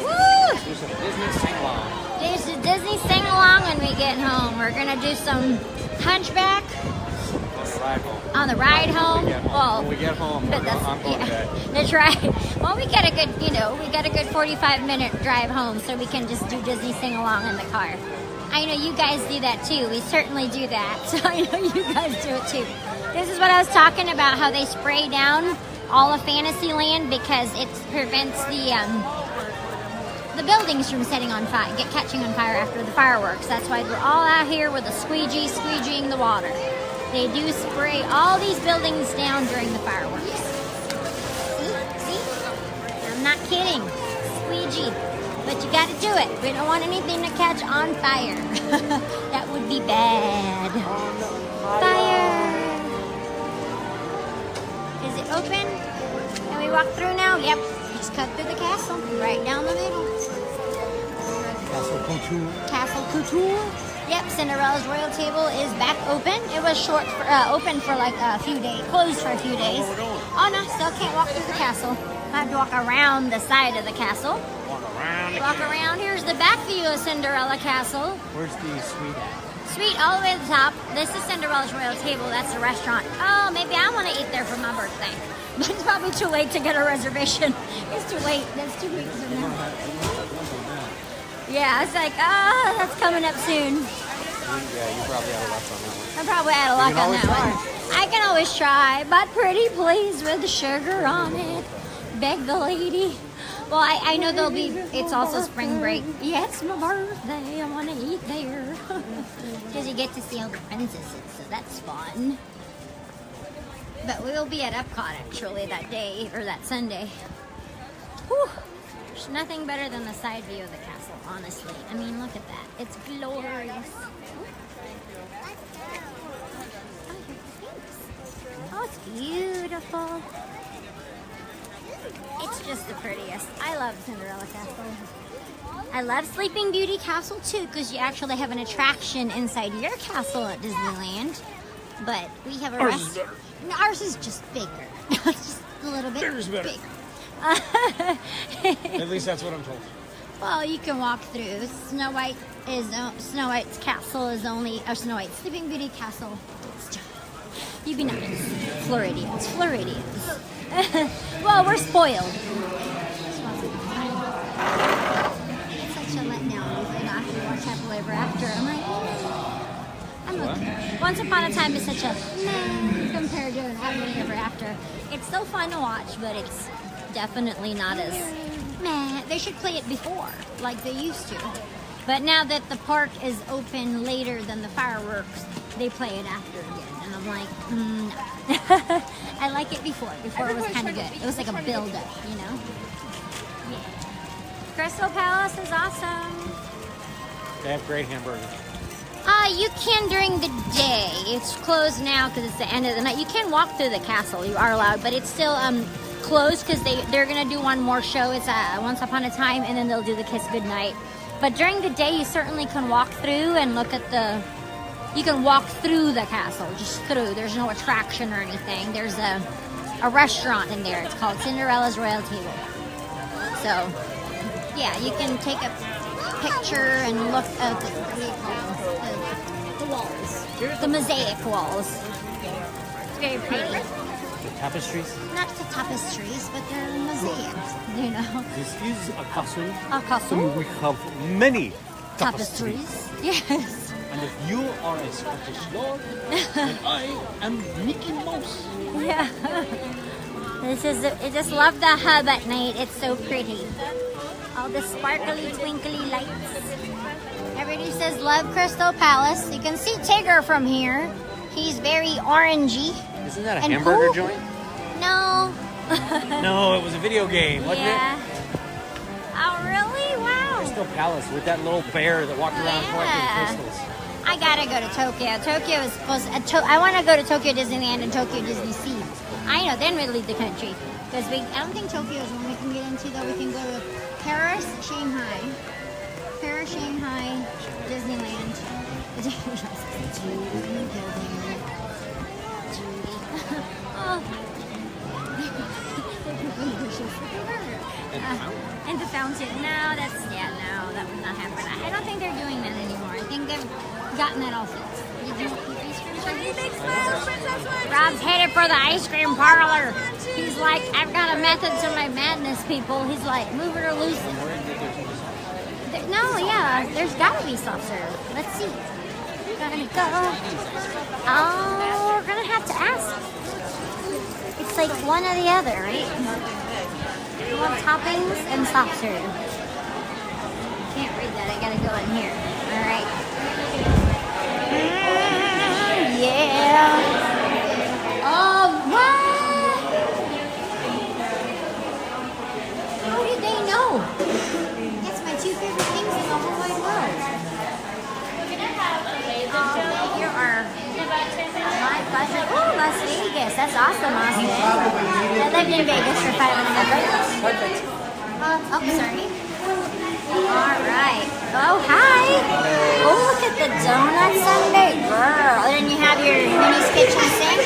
Woo! Do some Disney sing-along. Do some Disney sing-along when we get home. We're going to do some Hunchback. On the ride home. When we get home, but I'm going to bed. That's right. Well, we got a good, we got a good 45-minute drive home, so we can just do Disney sing-along in the car. I know you guys do that too. We certainly do that. So I know you guys do it too. This is what I was talking about, how they spray down all of Fantasyland because it prevents the buildings from setting on fire, catching on fire after the fireworks. That's why we're all out here with a squeegeeing the water. They do spray all these buildings down during the fireworks. See? I'm not kidding. Squeegee. But you gotta do it. We don't want anything to catch on fire. That would be bad. Fire! Is it open? Can we walk through now? Yep. Just cut through the castle. Right down the middle. Castle Couture. Castle Couture. Yep, Cinderella's Royal Table is back open. It was open for like a few days, closed for a few days. Oh no, still can't walk through the castle. I have to walk around the side of the castle. Walk around. Here's the back view of Cinderella Castle. Where's the suite at? Suite all the way to the top. This is Cinderella's Royal Table. That's the restaurant. Oh, maybe I want to eat there for my birthday. But it's probably too late to get a reservation. It's too late. That's 2 weeks from now. Yeah, it's like, that's coming up soon. Yeah, you probably out of luck on that one. I'm probably out of luck on that one. I can always try, but pretty please with the sugar on it. Beg the lady. Well, I know there'll be, it's also spring break. Yeah, it's my birthday. I want to eat there. Because you get to see all the princesses, so that's fun. But we will be at Epcot, actually, that day, or that Sunday. Whew. There's nothing better than the side view of the castle, honestly. I mean, look at that. It's glorious. Oh, it's beautiful. It's just the prettiest. I love Cinderella Castle. I love Sleeping Beauty Castle too, because you actually have an attraction inside your castle at Disneyland. But we have a Ours is better. No, ours is just bigger. It's just a little bit Theirs is better. bigger. At least that's what I'm told. Well, you can walk through. Snow White's castle is only, or Snow White's Sleeping Beauty Castle. You be nice. Floridians. Well, we're spoiled. It's such a letdown. We have to watch Happily Ever After. I'm like, I'm okay. Once Upon a Time is such a meh compared to Happily Ever After. It's still fun to watch, but it's definitely not as meh. They should play it before, like they used to. But now that the park is open later than the fireworks, they play it after again. And I'm like, no. I like it before. Before it was kind of good. It was like a build-up, you know? Yeah. Crystal Palace is awesome. They have great hamburgers. You can during the day. It's closed now because it's the end of the night. You can walk through the castle. You are allowed, but it's still closed because they're gonna do one more show. It's Once Upon a Time, and then they'll do the Kiss Goodnight. But during the day, you certainly can walk through and look at the. You can walk through the castle, just through. There's no attraction or anything. There's a restaurant in there. It's called Cinderella's Royal Table. So, yeah, you can take a picture and look at the walls, the mosaic walls. It's very pretty. The tapestries? Not the tapestries, but they're mosaics, you know. This is a castle. A castle? We have many tapestries. Yes. And if you are a Scottish lord, then I am Mickey Mouse. Yeah. I just love the hub at night. It's so pretty. All the sparkly, twinkly lights. Everybody says love Crystal Palace. You can see Tigger from here. He's very orangey. Isn't that a hamburger joint? No. No, it was a video game, wasn't it? Oh, really? Wow. Crystal Palace with that little bear that walked around collecting crystals. I gotta go to Tokyo. Tokyo is supposed. I want to go to Tokyo Disneyland and Tokyo Disney Sea. I know, then we leave the country because I don't think Tokyo is one we can get into. Though we can go to Paris, Shanghai, Disneyland. And the fountain. No, that would not happen. I don't think they're doing that anymore. I think they've gotten that all fixed. Rob's headed for the ice cream parlor. He's like, I've got a method to my madness, people. He's like, move it or lose it. No, yeah, there's gotta be soft serve. Let's see. Gonna go. Oh, we're gonna have to ask. It's like one or the other, right? You want toppings and soft serve. Can't read that. I gotta go in here. All right. Yeah. Oh, what? How did they know? That's my two favorite things in the whole wide world. Here are my budget. Oh, Las Vegas. That's awesome, Austin. I lived in Vegas for 5 minutes. Perfect. Oh, sorry. All right. Oh, hi. Oh, look at the donut sundae, girl. And then you have your Minnie's Kitchen sink.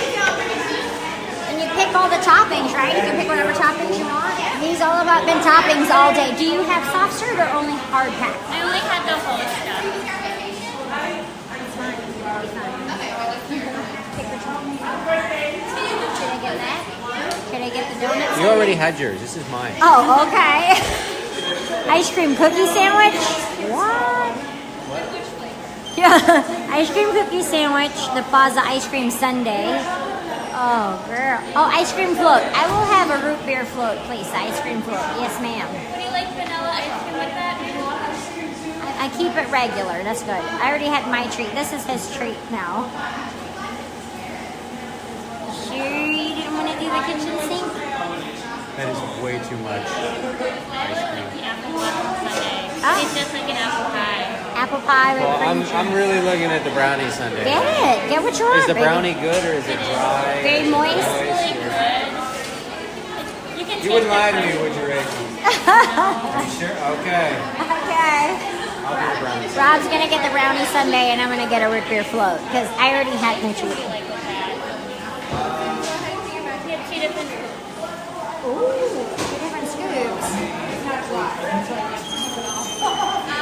And you pick all the toppings, right? You can pick whatever toppings you want. He's all about been toppings all day. Do you have soft serve or only hard pack? I only had the whole stuff. Should I get that? Should I get the donuts? You already had yours. This is mine. Oh, okay. Ice cream cookie sandwich? What? Yeah, ice cream cookie sandwich, the Plaza ice cream sundae. Oh, girl. Oh, ice cream float. I will have a root beer float, please. Ice cream float. Yes, ma'am. Would you like vanilla ice cream with that? I keep it regular. That's good. I already had my treat. This is his treat now. Sure you didn't want to do the kitchen sink? That is way too much ice cream. Oh. It's just like an apple pie. Apple pie with Well, cream I'm really looking at the brownie sundae. Get it. Get what you want. Is the baby. brownie good or is it dry? Very moist. You wouldn't lie to me, would you, Rachel? Are you sure? Okay. Okay. I'll do the brownie sundae. Rob's gonna get the brownie sundae, and I'm gonna get a root beer float because I already had my treat. Ooh, 2 different scoops.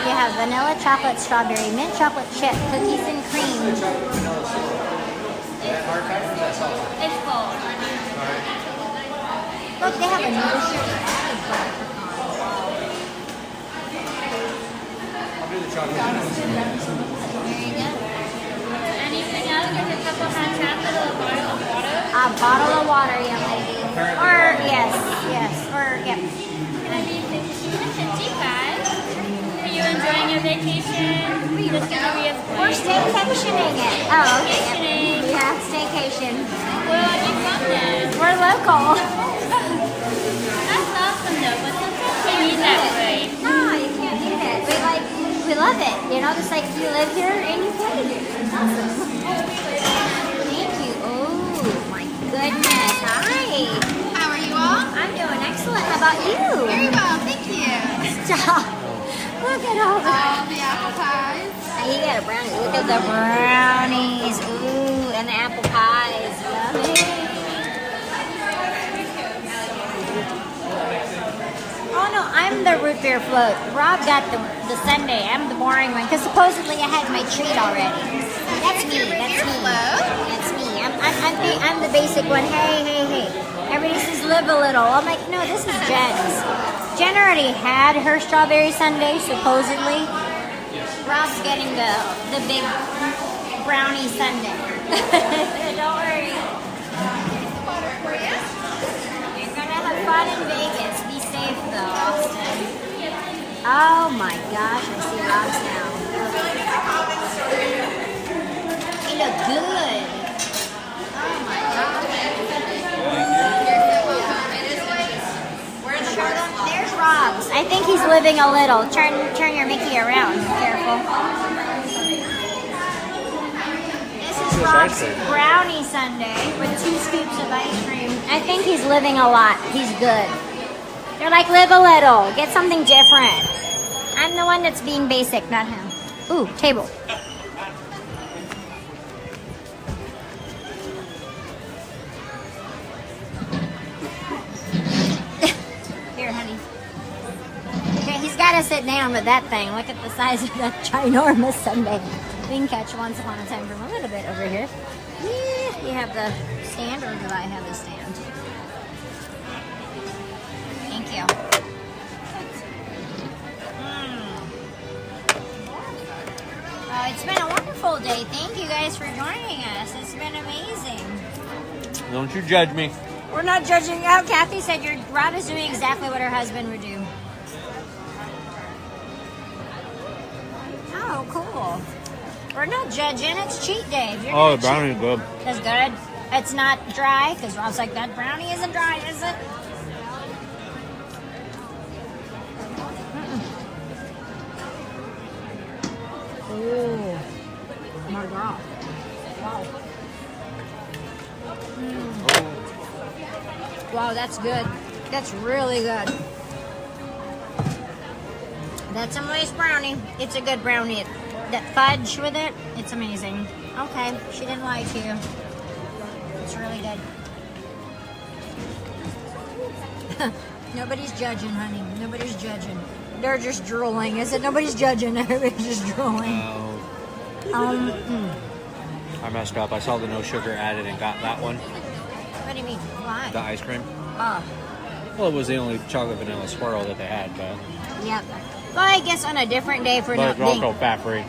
You have vanilla, chocolate, strawberry, mint chocolate chip, cookies and cream. Is that hard pack or is that salsa? It's both. Look, they have a new sugar. I'll do the chocolate. There you go. Anything else? There's a couple hot chocolate or a bottle of water. A bottle of water, young lady. Or, yes. Or, yep. Can I be 15 to 55? For you and enjoying your vacation? Just gonna be as We're staycationing it. Oh, okay. Yeah, staycation. Where are you from then? We're local. That's awesome though, but sometimes you can't eat that way. No, you can't eat it. We love it. You know, just like you live here and you can eat it. It's awesome. Thank you. Oh my goodness. Hi. How are you all? I'm doing excellent. How about you? Very well, thank you. Stop. Look at all the apple pies. Hey, you got a brownie. Look at the brownies. Ooh, and the apple pies. Yummy. Oh no, I'm the root beer float. Rob got the sundae. I'm the boring one because supposedly I had my treat already. That's me. That's me. That's me. I'm the basic one. Hey. Everybody says live a little. I'm like, no, this is Jen's. Jen already had her strawberry sundae, supposedly. Rob's getting the big brownie sundae. Don't worry. You're gonna have fun in Vegas. Be safe though, Austin. Oh my gosh, I see Rob's now. He look good. Oh my gosh. There's Rob's. I think he's living a little. Turn your Mickey around. Careful. This is Rob's brownie sundae with 2 scoops of ice cream. I think he's living a lot. He's good. They're like, live a little. Get something different. I'm the one that's being basic, not him. Ooh, table. Here, honey. Okay, he's got to sit down with that thing. Look at the size of that ginormous sundae. We can catch once upon a time from a little bit over here. Yeah, you have the stand, or do I have the stand? Thank you. Oh, it's been a wonderful day. Thank you guys for joining us. It's been amazing. Don't you judge me. We're not judging. Oh, Kathy said Rob is doing exactly what her husband would do. Oh, cool. We're not judging. It's cheat day. Oh, the brownie's good. That's good. It's not dry, because Rob's like, that brownie isn't dry, is it? Oh, my God. Wow. Wow, that's good. That's really good. That's a nice brownie. It's a good brownie. That fudge with it, it's amazing. Okay, she didn't lie to you. It's really good. Nobody's judging, honey. Nobody's judging. They're just drooling. I said nobody's judging. Everybody's just drooling. I messed up. I saw the no sugar added and got that one. What do you mean? Why? The ice cream. Oh. Well, it was the only chocolate vanilla swirl that they had, but. Yep. Well, I guess on a different day for not But it's being. also fat free.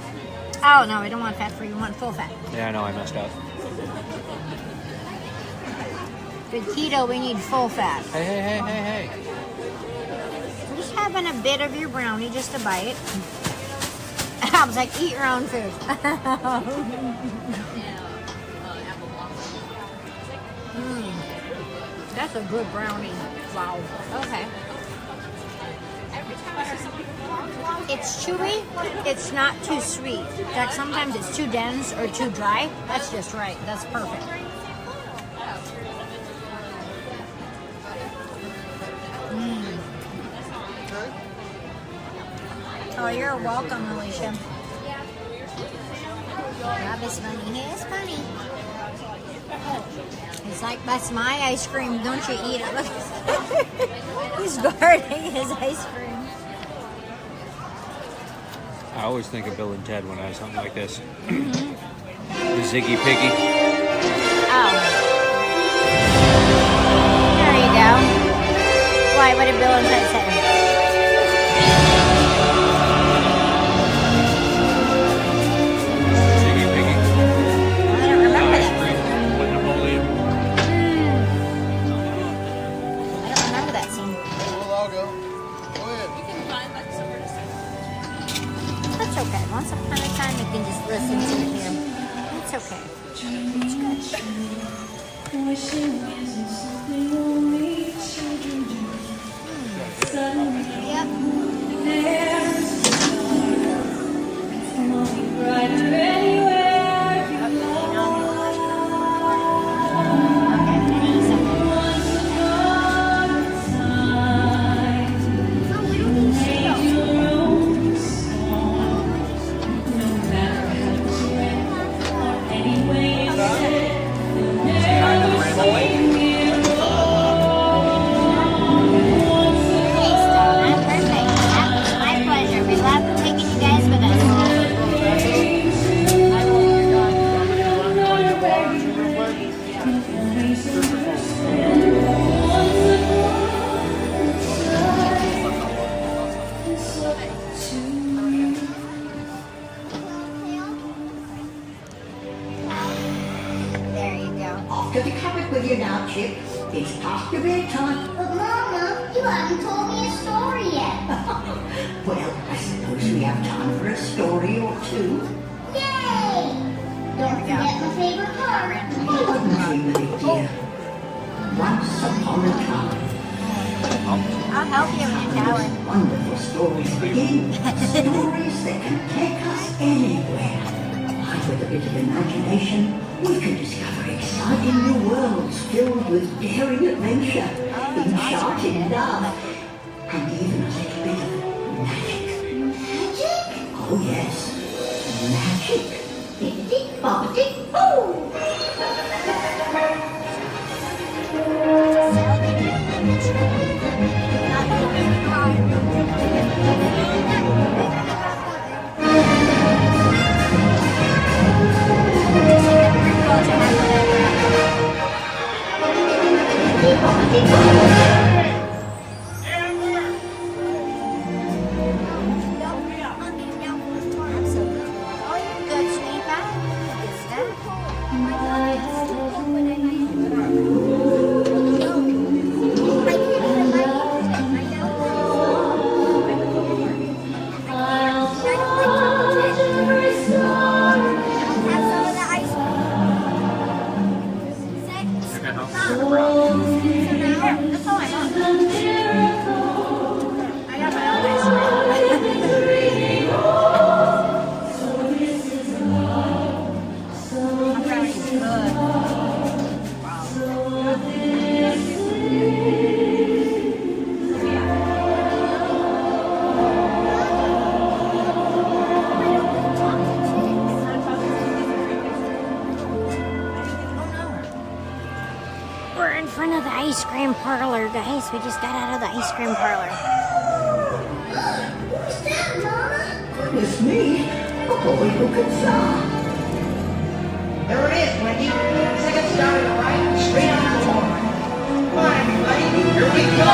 Oh no, I don't want fat free. You want full fat. Yeah, I know. I messed up. With keto, we need full fat. Hey. I'm just having a bit of your brownie, just a bite. I was like, eat your own food. That's a good brownie. Wow. Okay. It's chewy. It's not too sweet. In fact, sometimes it's too dense or too dry. That's just right. That's perfect. Oh, you're welcome, Alicia. Rob is funny. He is funny. It's like, that's my ice cream. Don't you eat it. Look. He's guarding his ice cream. I always think of Bill and Ted when I have something like this. The Ziggy Piggy. Oh. There you go. Why? What did Bill and Ted say? Ziggy Piggy. I don't remember Ice that. cream with Napoleon. I don't remember that scene. Well, I'll go. Go ahead. You can find like somewhere to sit. okay. It's good. To the cupboard with you now, Chip. It's past your bedtime. But Mama, you haven't told me a story yet. Well, I suppose we have time for a story or two. Yay! Don't forget my favorite part. You wouldn't dream of it, dear. Once upon a time. I'll help you when you're going. Wonderful stories begin. Stories that can take us anywhere. Why, with a bit of imagination, we can discover exciting new worlds filled with daring adventure, enchanting love, and even a little bit of magic. Magic? Oh yes, magic. Bippity boppity boo! Parlor, guys. We just got out of the ice cream parlor. What's that, Mama? Goodness me, a boy who can fly. There it is, Wendy. Second star to the right, straight on the floor. Come on, everybody. Here we go!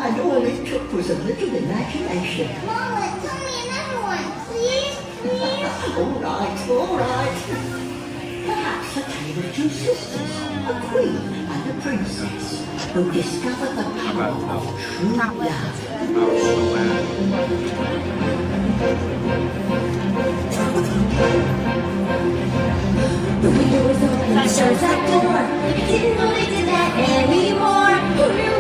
And all it took was a little imagination. Mama, tell me another one, please, please. All right. Perhaps a tale of two sisters, a queen and a princess, who discovered the power of true love. The window was open, the stars at door. Didn't know they did that anymore.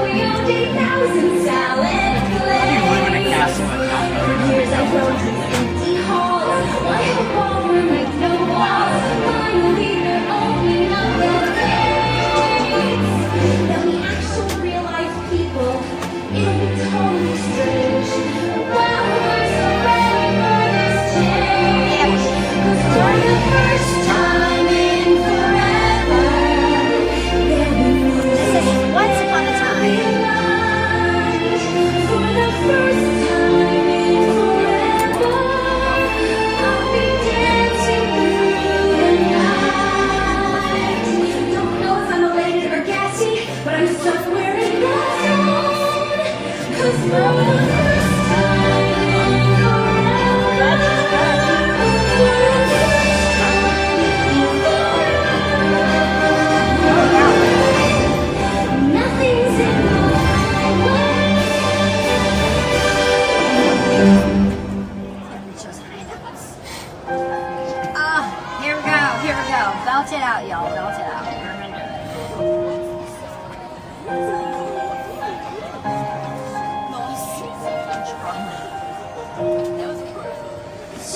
We all did thousands salad plays. You live in a castle and not know. For years I rode through empty halls. One had a ballroom with no walls. Finally they're opening up the gates. Then we actually realized people, it'll be totally strange.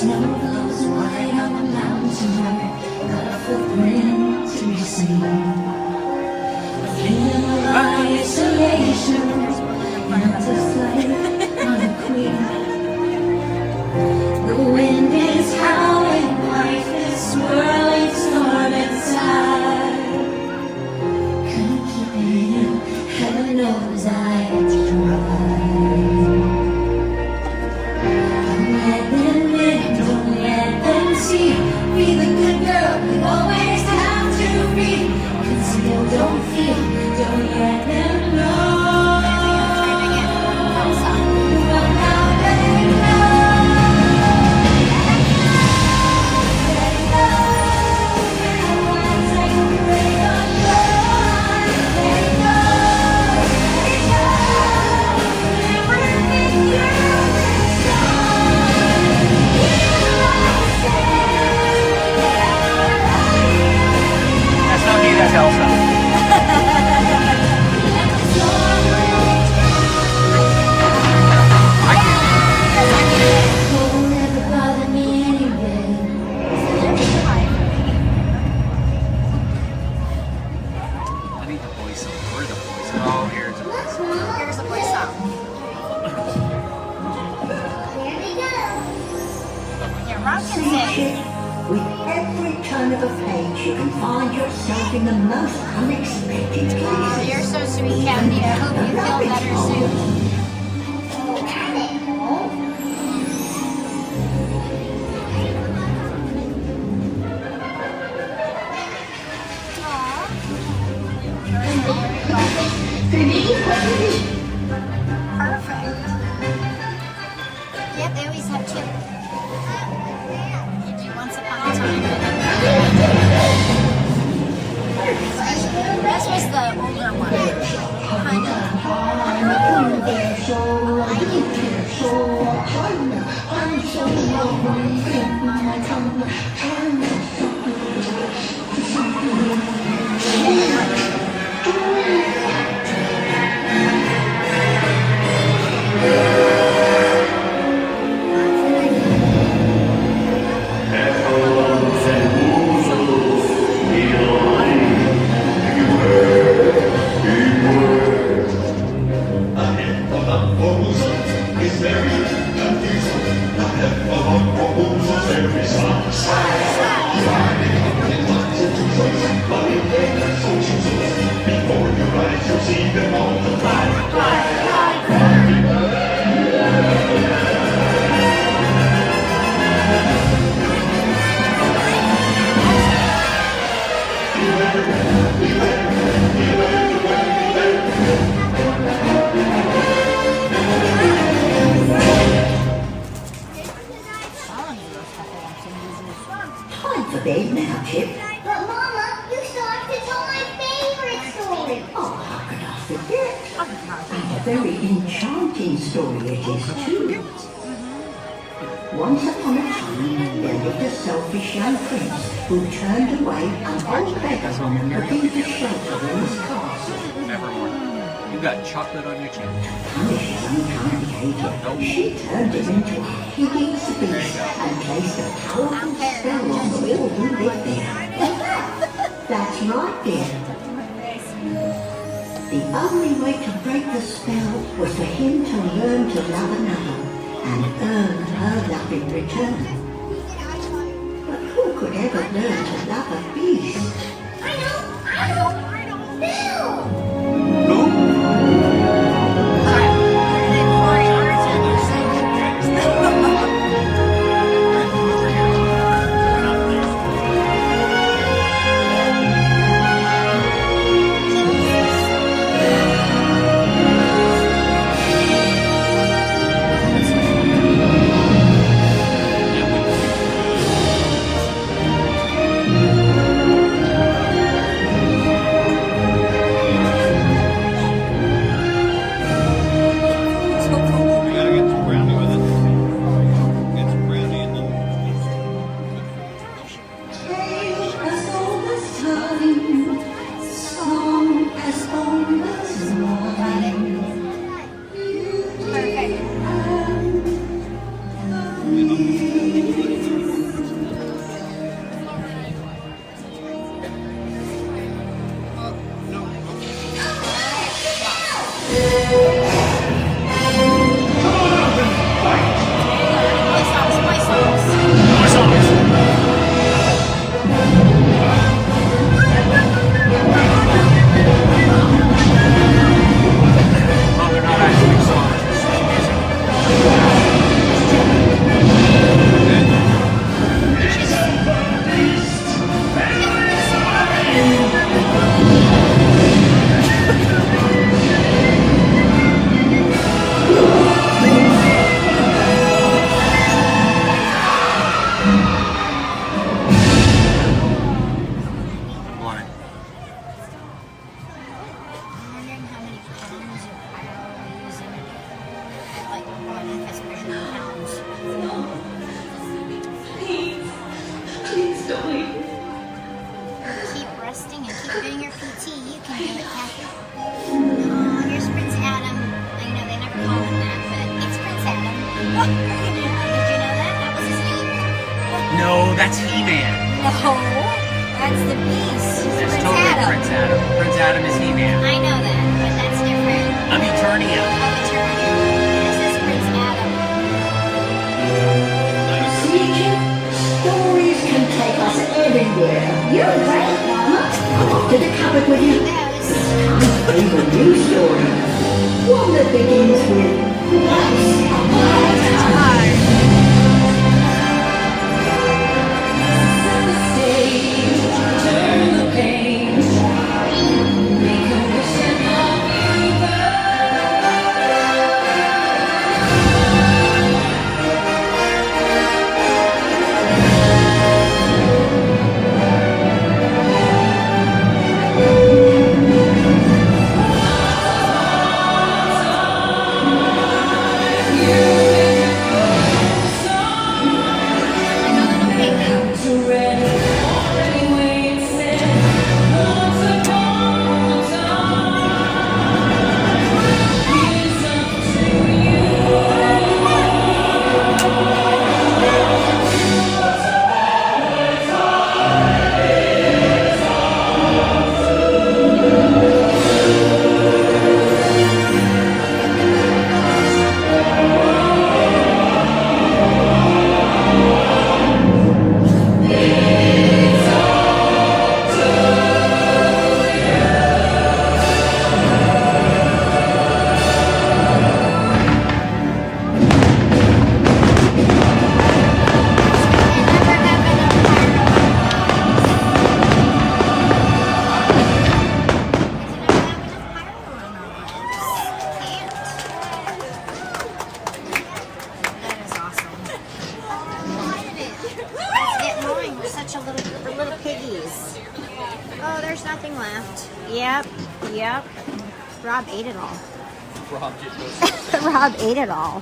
Snow glows white on the mountain where not a footprint to be seen. A feeling of isolation, not a flight on a queen. The wind is howling, life is swirling, storm inside. Contemplating, heaven knows I tried. Be the good girl we always have to be. Conceal, don't feel, don't let them know. But now they know. They know. Once I break on board. They know. Everything you've been That's not me, that's Elsa. I need the voice song. Where's the voice song? Oh, here's the voice song. Here's the voice song. Yeah, Rob can sing. With every turn of a page, you can find yourself in the most unexpected places. Oh, you're so sweet, Kathy. I hope you feel better soon. Perfect. Yep, they always have chip. Once upon a time. This was the older one. Kind of. Time for bed now, Chip. But Mama, you still have to tell my favorite story. Oh, how could I forget? And a very enchanting story it is too. Once upon a time, there lived a selfish young prince who turned away an old beggar woman looking for shelter in his castle. Nevermore. You got chocolate on your chin. To punish his unkind behavior, she turned him into a hideous beast and placed a powerful spell on the all who lived there. That's right, dear. The only way to break the spell was for him to learn to love another and earn her love in return. But who could ever learn to love a beast? I know. Bill! No, that's He-Man. No, that's the Beast. That's Prince totally Adam. Prince Adam. Prince Adam is He-Man. I know that, but that's different. I'm Eternia. This is Prince Adam. See, Jim? Stories can take us everywhere. You're right, Mama. Come up to the cupboard with you. It's time to read a new story. One that begins with Once Upon a Time. Set the stage, turn the page, make a wish and nothing left. Yep. Rob ate it all. Rob did Rob ate it all.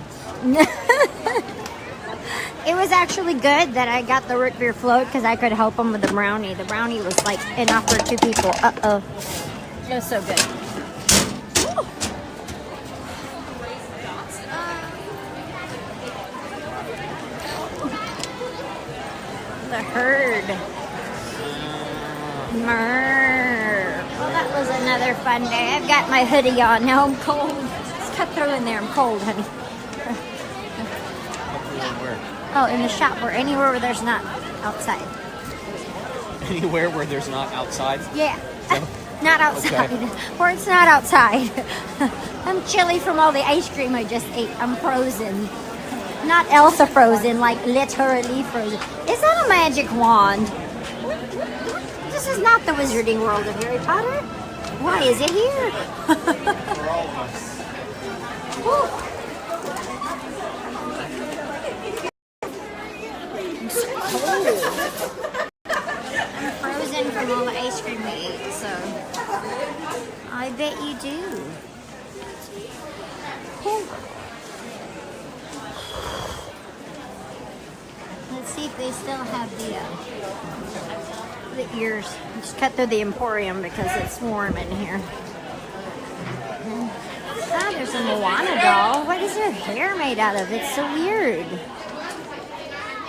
It was actually good that I got the root beer float because I could help him with the brownie. The brownie was like enough for 2 people. Uh-oh. It was so good. The herd. Murr. Well, that was another fun day. I've got my hoodie on. Now I'm cold. It's cut through in there. I'm cold, honey. Oh, in the shop or anywhere where there's not outside. Anywhere where there's not outside? Yeah. So, not outside. Okay. Where it's not outside. I'm chilly from all the ice cream I just ate. I'm frozen. Not Elsa frozen, like literally frozen. Is that a magic wand? This is not the Wizarding World of Harry Potter. Why is it here? I'm so cold. I'm frozen from all the ice cream we ate, so I bet you do. Let's see if they still have the ears. Just cut through the Emporium because it's warm in here. Ah, there's a Moana doll. What is her hair made out of? It's so weird.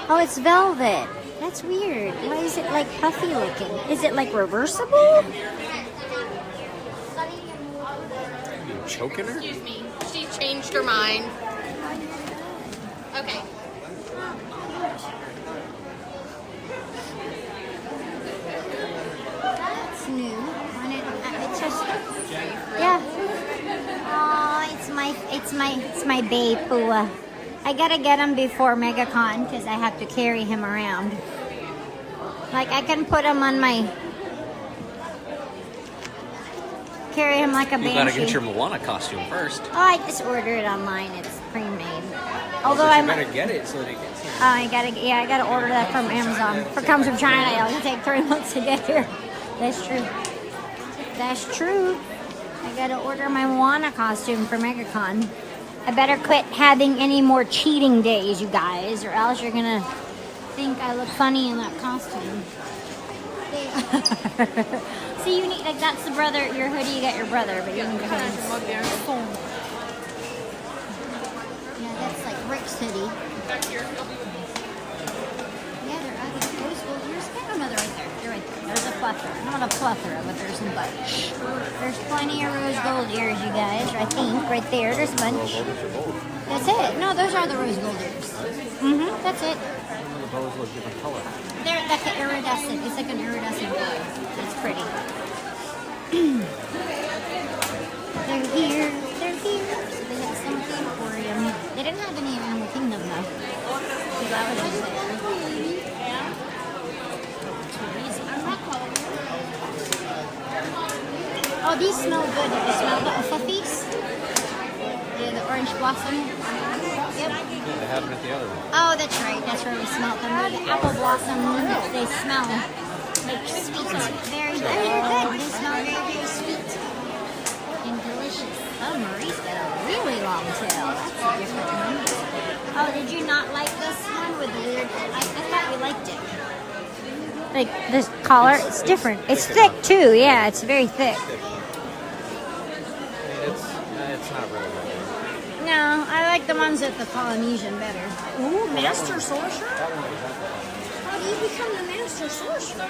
Oh, it's velvet. That's weird. Why is it like puffy looking? Is it like reversible? You choking her? Excuse me. She changed her mind. Okay. That's new. It's just, yeah. Oh, it's my babe Pua. I gotta get him before MegaCon because I have to carry him around. Like I can put him on my, carry him like a banshee. You gotta get your Moana costume first. Oh, I just ordered it online. It's pre-made. Although I better get it so that it gets here. I gotta order that from Amazon. If it comes from China, it'll take 3 months to get here. That's true. That's true. I gotta order my Moana costume for MegaCon. I better quit having any more cheating days, you guys, or else you're gonna think I look funny in that costume. See, you need, like, that's the brother, your hoodie, you got your brother, but you need your hoodie. Yeah, that's like Rick's City. Yeah, they're ugly. Rose gold ears. I don't know, they're right there. They're right there. There's a plethora. Not a plethora, but there's a bunch. There's plenty of rose gold ears, you guys. I think right there. There's a bunch. That's it. No, those are the rose gold ears. That's it. The bows look different color. They're like an iridescent. It's like an iridescent bow. It's pretty. They're here. They're here. So they have some aquarium. They didn't have any Animal Kingdom though. Because I was just there. Too easy. Oh, these smell good. You smell the fluffies? Yeah, the orange blossom. Yep. They have them at the other one. Oh, that's right. That's where we smelled them. The apple blossom. They smell like sweet. Very good. They smell very, very sweet and delicious. Oh, Marie's got a really long tail. That's a different one. Oh, did you not like this one with the weird? I thought you liked it. Like this collar, it's different. It's thick too. Yeah, it's very thick. It's not really good. No, I like the ones at the Polynesian better. Ooh, Master Sorcerer? How do you become the Master Sorcerer?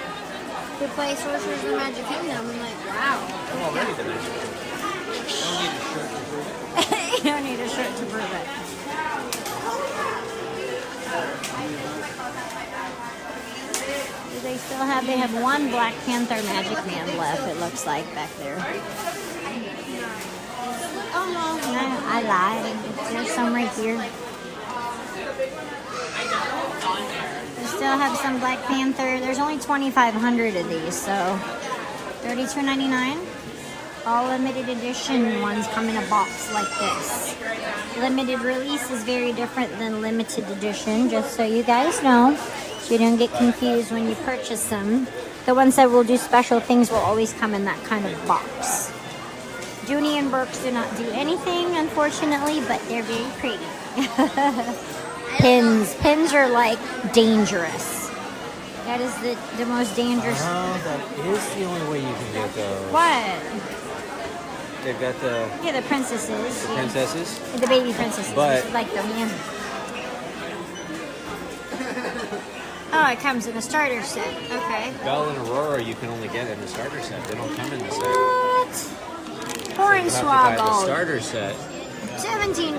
You play Sorcerers in the Magic Kingdom. I'm like, wow. I'm already the Master Sorcerer. You don't need a shirt to prove it. They still have, they have one Black Panther Magic Man left, it looks like, back there. Oh no, I lied. There's some right here. They still have some Black Panther. There's only 2,500 of these, so $32.99. All limited edition ones come in a box like this. Limited release is very different than limited edition, just so you guys know. So you don't get confused when you purchase them. The ones that will do special things will always come in that kind of box. Junie and Burks do not do anything, unfortunately, but they're very pretty. Pins. Pins are like dangerous. That is the most dangerous. That is the only way you can get those. What? They've got the... Yeah, the princesses. The princesses? The baby princesses. But... like the man. Oh, it comes in a starter set. Okay. Belle and Aurora you can only get in the starter set. They don't come in the set. What? Hornswoggle. The starter set. $17.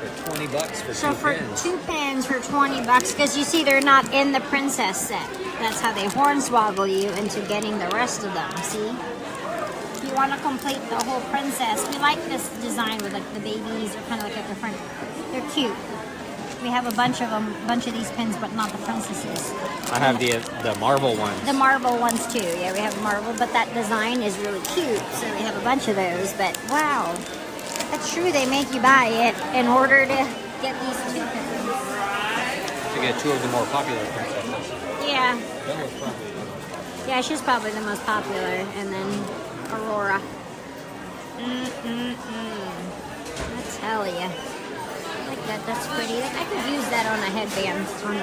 For $20 for so two for pins. 2 pins for $20, because you see they're not in the princess set. That's how they hornswoggle you into getting the rest of them. See? If you want to complete the whole princess, we like this design with like the babies. They're kind of like at the front. They're cute. We have a bunch of them, these pins, but not the princesses. I have the marble ones. The marble ones too. Yeah, we have marble, but that design is really cute. So we have a bunch of those. But wow, that's true. They make you buy it in order to get these 2 pins. To get 2 of the more popular princesses. Yeah. Bella's probably. Yeah, she's probably the most popular, and then Aurora. I tell ya. Like that, that's pretty. Like, I could use that on a headband. What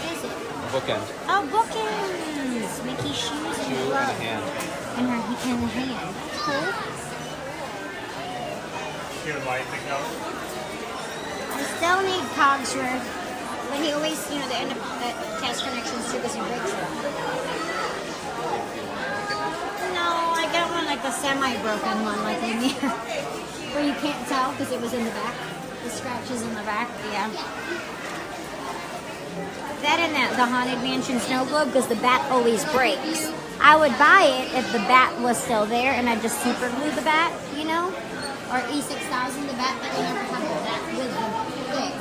is it? Bookend. Oh, bookends! Mickey's shoes and Shoe glove. and a hand. In her hand. That's cool. I still need Cogsworth. But he always, they end up at Cast Connections too because he breaks them. No, I got one like the semi-broken one, like in here. Where you can't tell because it was in the back. The scratches in the back, yeah. That and the Haunted Mansion Snow Globe because the bat always breaks. I would buy it if the bat was still there and I just super glue the bat, Or E6000, the bat, but you never have the bat with the thing.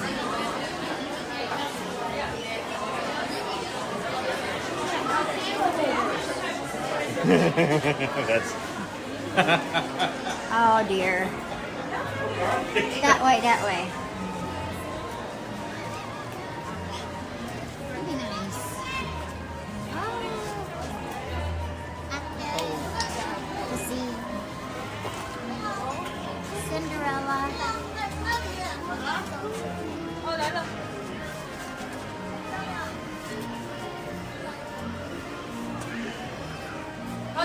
That's... Oh dear. That way. Really nice. Let's see. Cinderella.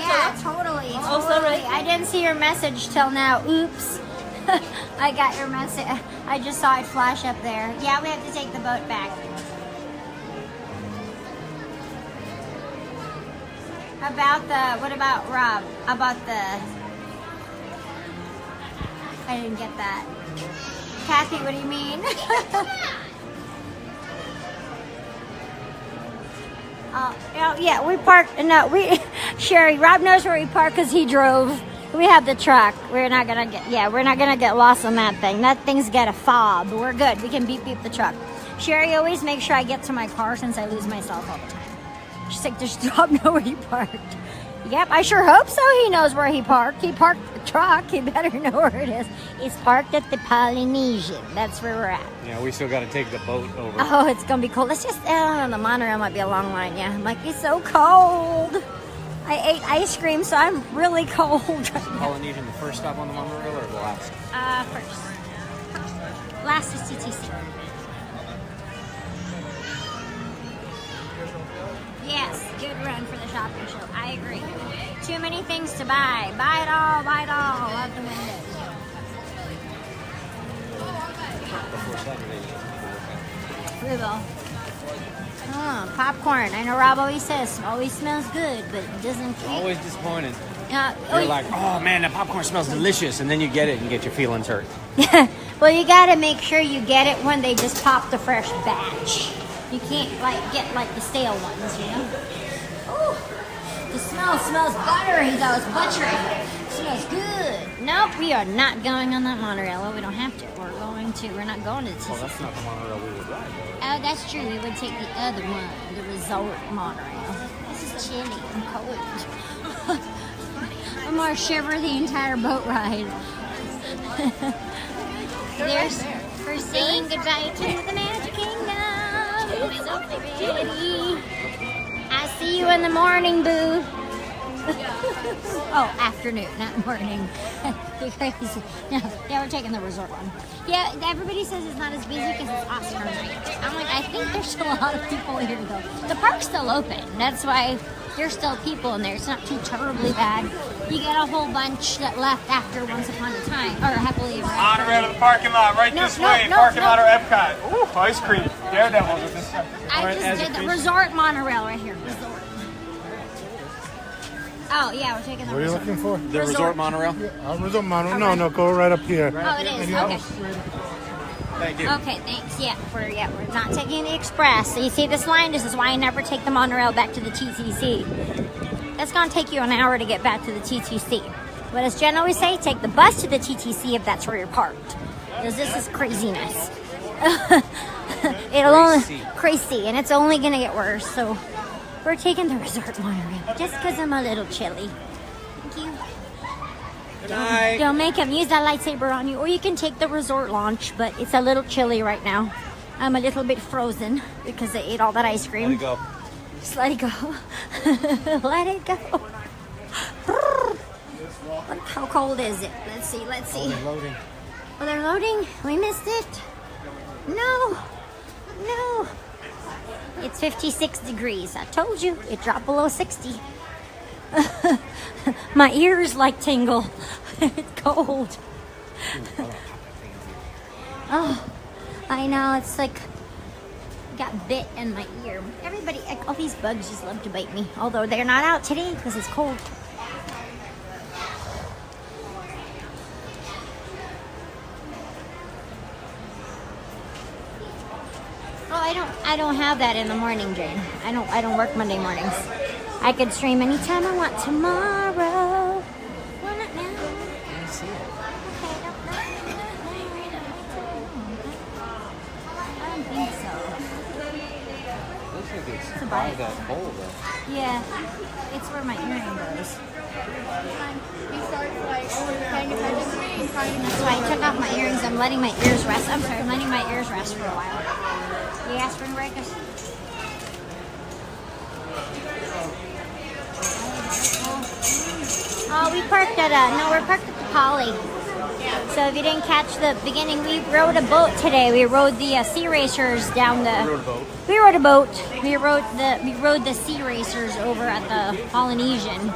Yeah, totally. I didn't see your message till now. Oops. I got your message. I just saw it flash up there. Yeah, we have to take the boat back. What about Rob? About I didn't get that. Kathy, what do you mean? Yeah, we parked. No, Sherry, Rob knows where we parked because he drove. We have the truck. We're not gonna get lost on that thing. That thing's got a fob. We're good. We can beep the truck. Sherry always makes sure I get to my car since I lose myself all the time. She's like, does Rob know where he parked? Yep, I sure hope so. He knows where he parked. He parked the truck. He better know where it is. It's parked at the Polynesian. That's where we're at. Yeah, we still got to take the boat over. Oh, it's gonna be cold. Let's just the monorail might be a long line. Yeah, I'm like, it's so cold. I ate ice cream, so I'm really cold right now. Polynesian, the first stop on the monorail or the last? First. Last is TTC. Yes, good run for the shopping show. I agree. Too many things to buy. Buy it all, out the window. Before Saturday. We will. Oh, popcorn. I know Rob always says always smells good, but it doesn't. Always disappointed. You're like, oh man, that popcorn smells delicious, and then you get it and get your feelings hurt. Well, you gotta make sure you get it when they just pop the fresh batch. You can't get the stale ones, you know. Ooh, the smell smells buttery though. It's buttery. It smells good. Nope, we are not going on that monorail. Well, we don't have to. We're not going to TTC. Oh, that's not the monorail we would ride, though. Oh, that's true. We would take the other one, the resort monorail. This is chilly. I'm cold. I'm gonna shiver the entire boat ride. We're saying goodbye to the Magic Kingdom. So pretty. I see you in the morning, boo. Oh, afternoon, not morning. You're crazy. No, yeah, we're taking the resort one. Yeah, everybody says it's not as busy because it's Oscar night. I'm like, I think there's still a lot of people here though. The park's still open. That's why there's still people in there. It's not too terribly bad. You get a whole bunch that left after Once Upon a Time, or Happily Ever After. Monorail to the parking lot, right this way. Parking lot or Epcot. Ooh, ice cream. Daredevils at this time. I just did the resort monorail right here. Resort. Oh, yeah, we're taking the What are you resort. looking for? The resort monorail? Resort monorail. No, go right up here. Oh, it is. Okay. Thank you. Okay, thanks. Yeah, we're not taking the express. So you see this line? This is why I never take the monorail back to the TTC. It's gonna take you an hour to get back to the TTC. But as Jen always say, take the bus to the TTC if that's where you're parked. Because this is craziness. Crazy, and it's only gonna get worse. So we're taking the resort monorail just because I'm a little chilly. Thank you. Good night. Don't make him use that lightsaber on you. Or you can take the resort launch, but it's a little chilly right now. I'm a little bit frozen because I ate all that ice cream. Let it go. Just let it go. Let it go. Look, how cold is it? Let's see. Oh, they're loading. Oh, they're loading? We missed it? No. It's 56 degrees. I told you. It dropped below 60. My ears tingle. It's cold. Oh, I know. It's like got bit in my ear. Everybody, all these bugs just love to bite me. Although they're not out today because it's cold. Oh, I don't have that in the morning, Jane. I don't work Monday mornings. I could stream anytime I want tomorrow. Well, not now. I see it. I don't think so. Looks like it's It's a by bite. that hole, though. Yeah, it's where my earring goes. You start paying attention to me and trying to. That's why I took off my earrings. I'm letting my ears rest. I'm sorry, I'm letting my ears rest for a while. Yeah, spring breakers. Oh, we parked at we're parked at the Poly. So if you didn't catch the beginning, we rode a boat today. We rode the sea racers down the. We rode a boat. We rode the sea racers over at the Polynesian.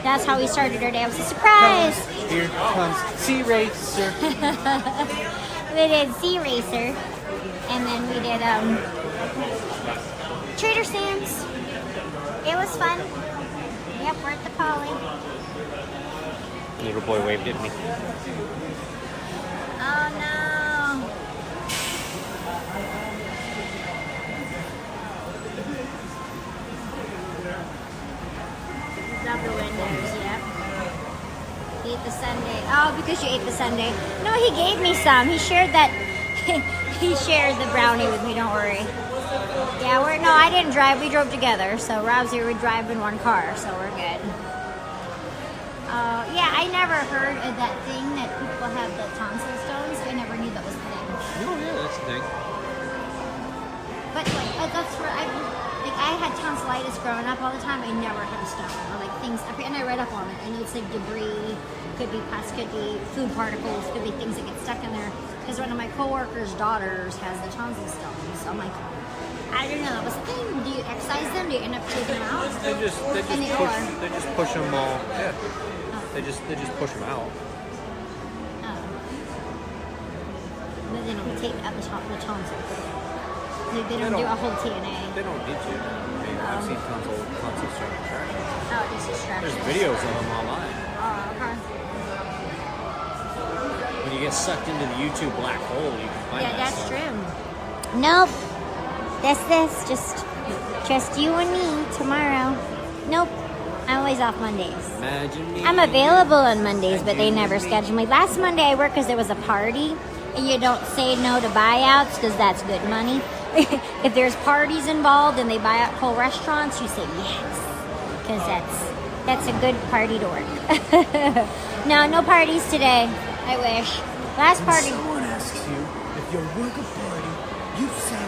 That's how we started our day. It was a surprise. Here comes Sea Racer. We did Sea Racer, and then we did Trader Sam's. It was fun. Yep, we're at the Poly. Little boy waved at me. Oh no. Love the windows, yep. Eat the sundae. Oh, because you ate the sundae. No, he gave me some. He shared that. He shared the brownie with me, don't worry. Yeah, no, I didn't drive. We drove together. So Rob's here. We drive in one car, so we're good. Yeah, I never heard of that thing that people have the tonsil stones. I never knew that was a thing. Oh yeah, that's the thing. But like, that's where I had tonsillitis growing up all the time. I never had a stone or like things. And I read up on it. I know it's like debris, could be pus, could be food particles, could be things that get stuck in there. Because one of my coworkers' daughters has the tonsil stones. So I'm like, I didn't know that was a thing. Do you excise them? Do you end up taking them out? They just push them all. Yeah. They just push them out. Oh. But they don't take out the tonsils. They don't do a whole TNA. They don't need to. I've seen tonsil extraction. Oh, just extraction. There's videos of them online. Oh, okay. When you get sucked into the YouTube black hole, you can find that that's stuff. true. Nope. That's just you and me tomorrow. Nope. I'm always off Mondays. Imagine me. I'm available on Mondays, but they never schedule me. Last Monday I worked because there was a party, and you don't say no to buyouts because that's good money. If there's parties involved and they buy out whole restaurants, you say yes, because that's a good party to work. No parties today. I wish. Last party. When someone asks you if you'll work a party, you say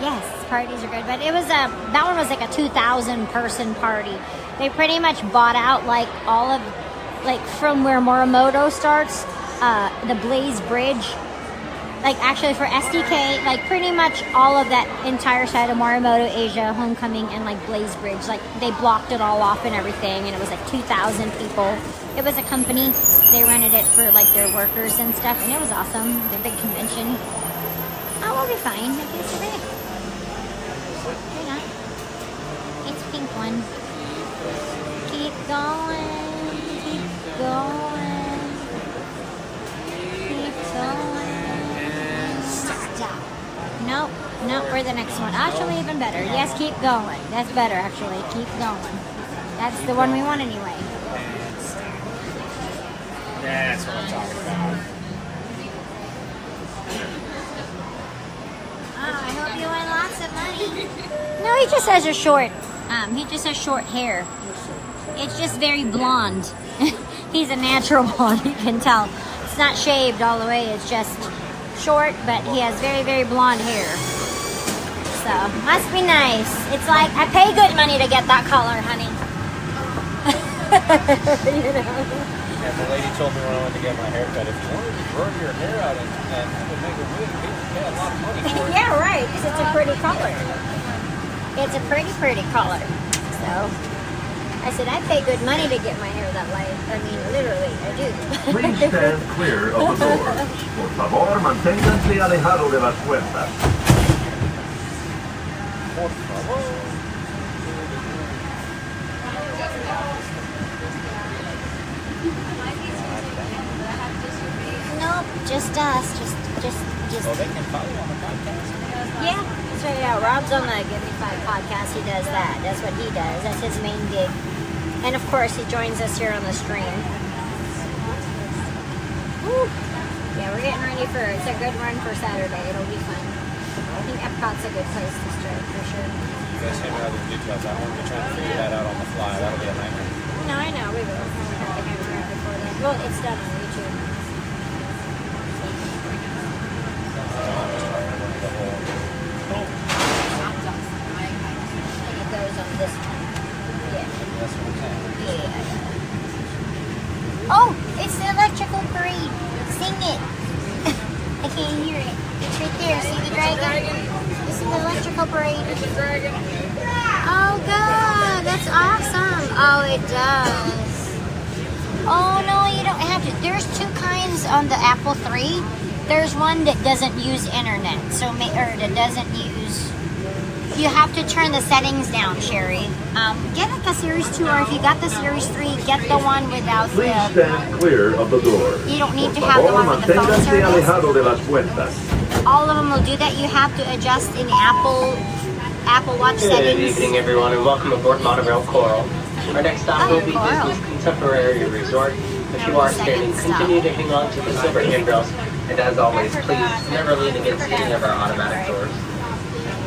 Yes, parties are good, but it was that one was like a 2,000 person party. They pretty much bought out like all of, like from where Morimoto starts, the Blaze Bridge, like actually for SDK, like pretty much all of that entire side of Morimoto, Asia, Homecoming, and like Blaze Bridge, like they blocked it all off and everything, and it was like 2,000 people. It was a company. They rented it for like their workers and stuff, and it was awesome. Their big convention. Oh, we'll be fine. I think it's okay. Hang on. It's a pink one. Keep going. Keep going. Keep going. Stop. Nope. We're the next one. Actually, even better. Yes, keep going. That's better, actually. Keep going. That's the one we want anyway. That's what I'm talking about. I hope you win lots of money. No, he just has a short. He just has short hair. It's just very blonde. He's a natural blonde. You can tell. It's not shaved all the way. It's just short, but he has very, very blonde hair. So must be nice. It's like I pay good money to get that color, honey. You know. Yeah, the lady told me when I went to get my hair cut, if you wanted to grow your hair out and make a wig, you pay a lot of money for it. Yeah, right, because it's a pretty color. It's a pretty color. So, I said, I pay good money to get my hair that way. I mean, literally, I do. Please stand clear of the doors. Por favor, manténganse alejado de las puertas. Por favor. Nope, just us. Just. Oh, they can follow you on the podcast? Yeah, that's right. Yeah, Rob's on the Give Me 5 podcast. He does that. That's what he does. That's his main gig. And of course, he joins us here on the stream. Woo. Yeah, we're getting ready for. It's a good run for Saturday. It'll be fun. I think Epcot's a good place to start for sure. You guys hand me all the details. I won't be trying to figure that out on the fly. That'll be a nightmare. No, I know. We will. We have to have it right before then. Well, it's done on YouTube. It goes on this one. Yeah. Yeah. Oh, it's the electrical parade. Sing it. I can't hear it. It's right there. See the dragon? This is the electrical parade. It's a dragon. Oh, God. That's awesome. Oh, it does. Oh no, you don't have to. There's two kinds on the Apple III. There's one that doesn't use internet, or that doesn't use. You have to turn the settings down, Sherry. Get like a Series 2, or if you got the Series 3, get the one without Please stand clear of the door. You don't need to have the one with the phone service. All of them will do that. You have to adjust in the Apple Watch settings. Good evening, everyone, and welcome aboard Monorail Coral. Our next stop will be Disney's Contemporary Resort. If you are standing, continue to hang on to the silver handrails. And as always, please never lean against any of our automatic doors.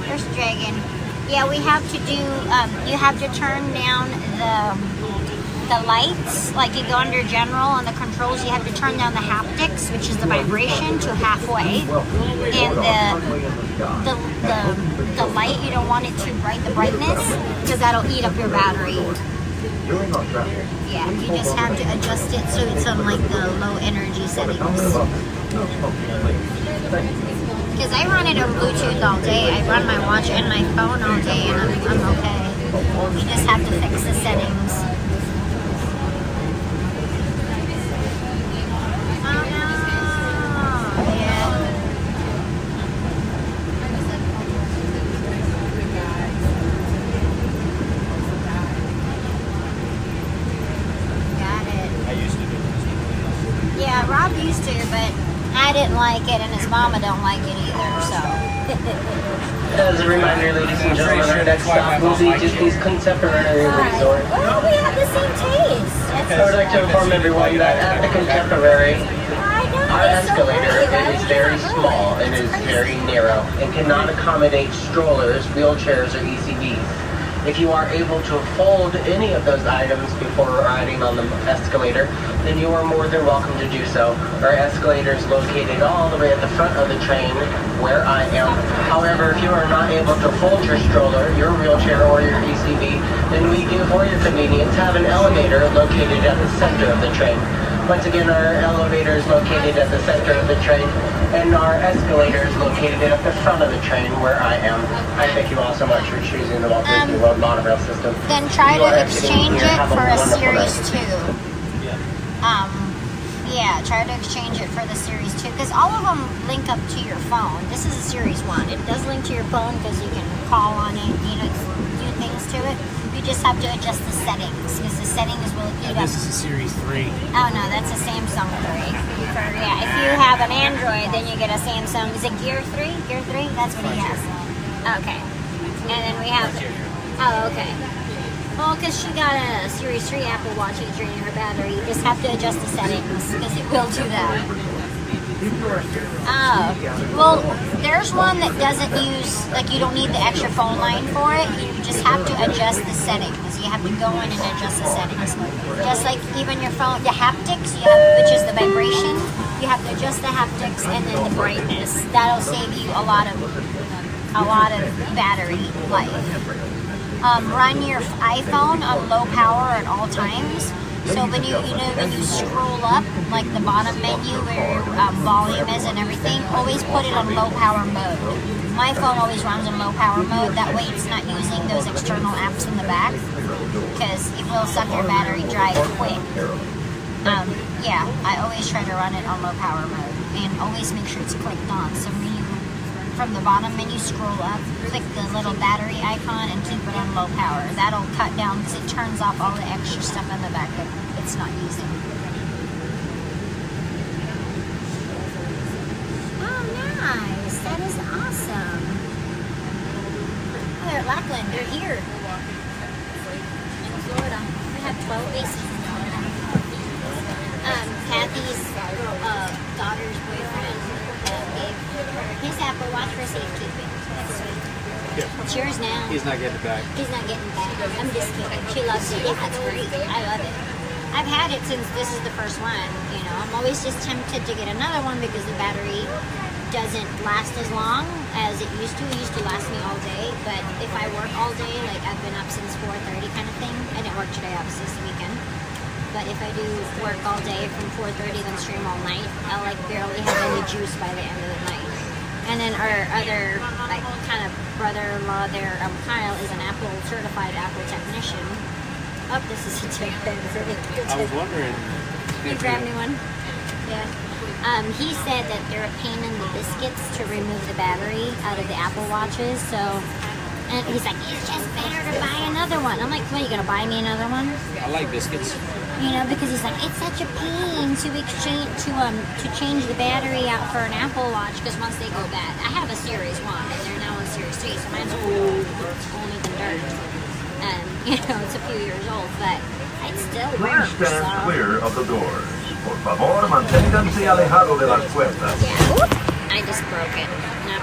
There's Dragon. Yeah, we have to do, you have to turn down the lights. Like you go under general on the controls, you have to turn down the haptics, which is the vibration, to halfway. And the light, you don't want it too bright, the brightness, because that'll eat up your battery. Yeah, you just have to adjust it so it's on like the low energy settings. Because I run it on Bluetooth all day. I run my watch and my phone all day, and I'm okay. You just have to fix the settings. Oh no! Yeah. Got it. I used to do this. Yeah, Rob used to, but I didn't like it, and his mama don't like it either, so. As a reminder, ladies and gentlemen, our next stop will be Disney's Contemporary Resort. Well, we have the same taste. I would like to inform everyone that at the Contemporary, our escalator is very small and is very narrow and cannot accommodate strollers, wheelchairs, or ECVs. If you are able to fold any of those items before riding on the escalator, then you are more than welcome to do so. Our escalator is located all the way at the front of the train, where I am. However, if you are not able to fold your stroller, your wheelchair, or your ECV, then we do, for your convenience, have an elevator located at the center of the train. Once again, our elevator is located at the center of the train, and our escalator is located at the front of the train, where I am. I thank you all so much for choosing the Walt Disney World monorail system. Then try to exchange it for a Series 2. Yeah, try to exchange it for the Series 2, because all of them link up to your phone. This is a Series 1. It does link to your phone because you can call on it, do things to it. You just have to adjust the settings, because the settings will eat up. This is a Series 3. Oh no, that's a Samsung 3. Yeah, if you have an Android, then you get a Samsung. Is it Gear 3? Gear 3? That's what he has. Okay. And then we have. Oh, okay. Well, because she got a Series 3 Apple Watch is draining her battery. You just have to adjust the settings, because it will do that. Oh. Well, there's one that doesn't use, like, you don't need the extra phone line for it. You just have to adjust the settings. You have to go in and adjust the settings. Just like even your phone, the haptics, which is the vibration, you have to adjust the haptics and then the brightness. That'll save you a lot of battery life. Run your iPhone on low power at all times. So when you scroll up, like the bottom menu where volume is and everything, always put it on low power mode. My phone always runs on low power mode. That way it's not using those external apps in the back, because it will suck your battery dry quick. Yeah, I always try to run it on low power mode, and always make sure it's clicked on. So when you, from the bottom menu, scroll up, click the little battery icon and keep it on low power. That'll cut down, because it turns off all the extra stuff in the back that it's not using. Oh, nice. That is awesome. Oh, they're Lackland. They're here. In Florida. We have 12 bases in Florida. Kathy's daughter's boyfriend gave her his Apple Watch for safekeeping. That's sweet. It's yours now. He's not getting it back. He's not getting it back. I'm just kidding. She loves it. Yeah, that's great. I love it. I've had it since this is the first one. You know, I'm always just tempted to get another one because the battery doesn't last as long as it used to. It used to last me all day, but if I work all day, like I've been up since 4:30 kind of thing. I didn't work today, obviously, it's the weekend. But if I do work all day from 4:30 then stream all night, I'll like barely have any juice by the end of the night. And then our other like kind of brother-in-law there, Kyle, is an certified Apple technician. Oh, this is a ticket. I was wondering. You grab me one? Yeah. He said that they're a pain in the biscuits to remove the battery out of the Apple Watches, so... And he's like, it's just better to buy another one. I'm like, what, you gonna buy me another one? I like biscuits. You know, because he's like, it's such a pain to exchange to change the battery out for an Apple Watch because once they go bad, I have a Series 1 and they're now in Series 3, so mine's old, it's only the dirt. You know, it's a few years old, but it still Please works. stand So. clear of the doors. Por favor, manténganse alejado de las puertas. Yeah. I just broke it. No.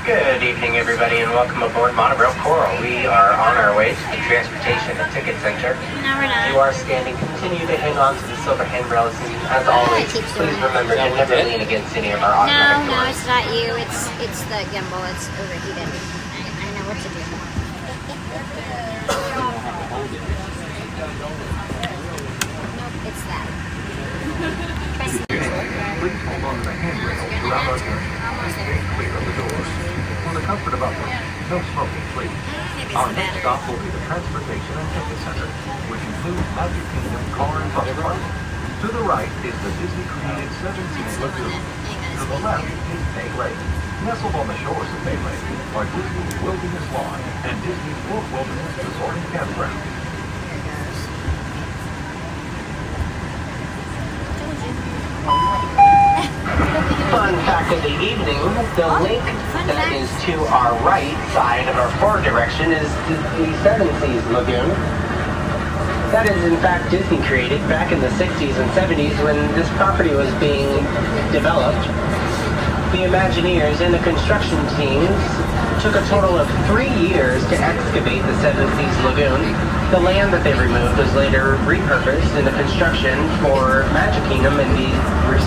Good evening, everybody, and welcome aboard Monorail Coral. We are on our way to the Transportation and Ticket Center. No, we're not. If you are standing, continue to hang on to the silver handrails, and as always, please remember to never lean against any of our automatic No, doors. it's not you. It's the gimbal. It's overheated. I know what to do. Nope, it's that. Please hold on to the handrail throughout our journey. Stay clear of the doors. For the comfort of others, no smoking, please. Our next stop will be the Transportation and Ticket Center, which includes Magic Kingdom car and bus parking. To the right is the Disney-created Seven Seas Lagoon. To the left is Bay Lake. Nestled on the shores of Bay Lake are Disney's Wilderness Lawn and Disney's Wolf Wilderness Resort and Campground. Fun fact of the evening, the lake that is to our right side of our forward direction is the Seven Seas Lagoon. That is in fact Disney created back in the 60s and 70s when this property was being developed. The Imagineers and the construction teams took a total of 3 years to excavate the Seven Seas Lagoon. The land that they removed was later repurposed into construction for Magic Kingdom and the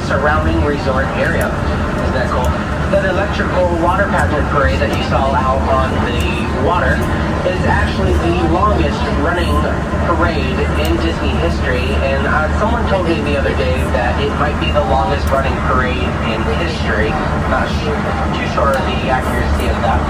surrounding resort area. Isn't that cool? That electrical water pageant parade that you saw out on the water is actually the longest running parade in Disney history, and someone told me the other day that it might be the longest running parade in history. Not too sure of the accuracy of that.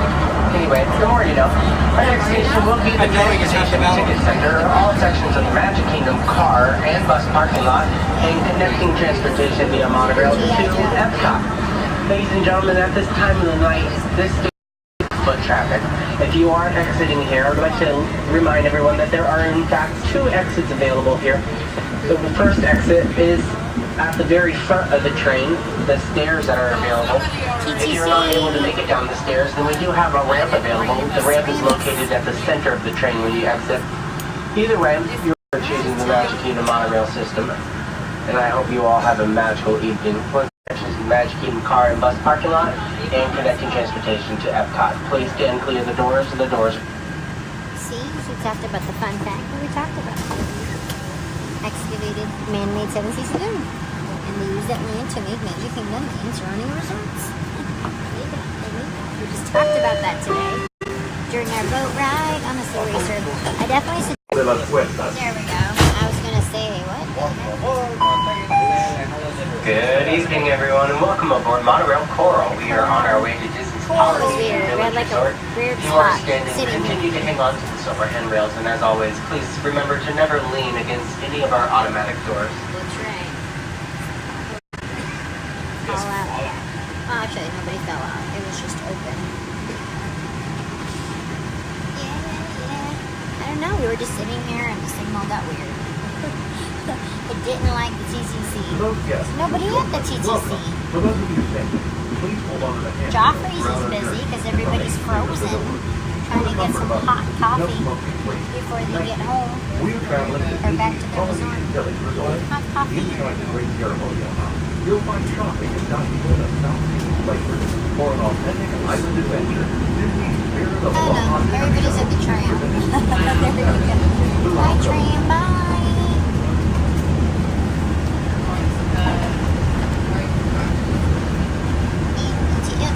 Anyway, the more you know. Our next station will be the Transportation Ticket Center. All sections of the Magic Kingdom car and bus parking lot and connecting transportation via monorail to Epcot. Ladies and gentlemen, at this time of the night, this foot traffic. If you are exiting here, I would like to remind everyone that there are in fact 2 exits available here. So the first exit is at the very front of the train, the stairs that are available. If you're not able to make it down the stairs, then we do have a ramp available. The ramp is located at the center of the train when you exit. Either way, you are choosing the Magic Kingdom monorail system, and I hope you all have a magical evening. Magic Kingdom car and bus parking lot and connecting transportation to Epcot. Please stand clear of the doors. The doors. See, we talked about the fun fact that we talked about. Excavated man-made Seven Seas Lagoon. And they use that land to make Magic Kingdom and surrounding resorts. We just talked about that today during our boat ride on the Sea Racer. I definitely should... There we go. I was going to say, what? Good evening, everyone, and welcome aboard Monorail Coral. We are on our way to Disney's Polynesian We had Village like Resort. a weird You are spot standing, sitting continue to hang on to the silver handrails, and as always, please remember to never lean against any of our automatic doors. That's right. Fall out, yeah. Well, actually, nobody fell out. It was just open. Yeah. I don't know. We were just sitting here and the signal got weird. It didn't like the TTC. Nobody at the TTC. Joffrey's is busy because everybody's frozen, trying to get some hot coffee before they get home or back to the resort. Hot coffee. You'll find shopping and dining with us now. For an authentic island adventure, Disney's Spirit of Hello, everybody's at the tram. There we go. Bye, tram, bye.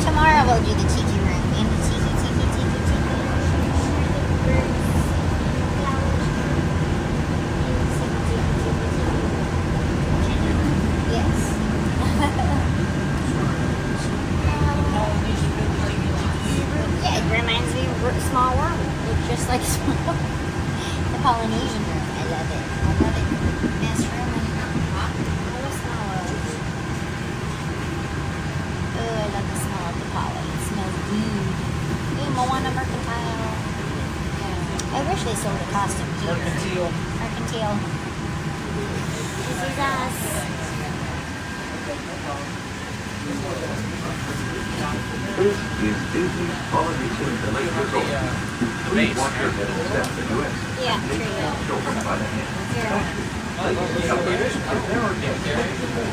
Tomorrow we'll do the tiki room and the tiki. Yes. Yeah, it reminds me of Small World. Looks just like Small World. they sold a costume here. Mercantile. This is us. This is Disney's Polynesian Village Resort. Please watch your head and step the U.S. Yeah, Take small children by the hand. Ladies and gentlemen, if there are guests waiting for,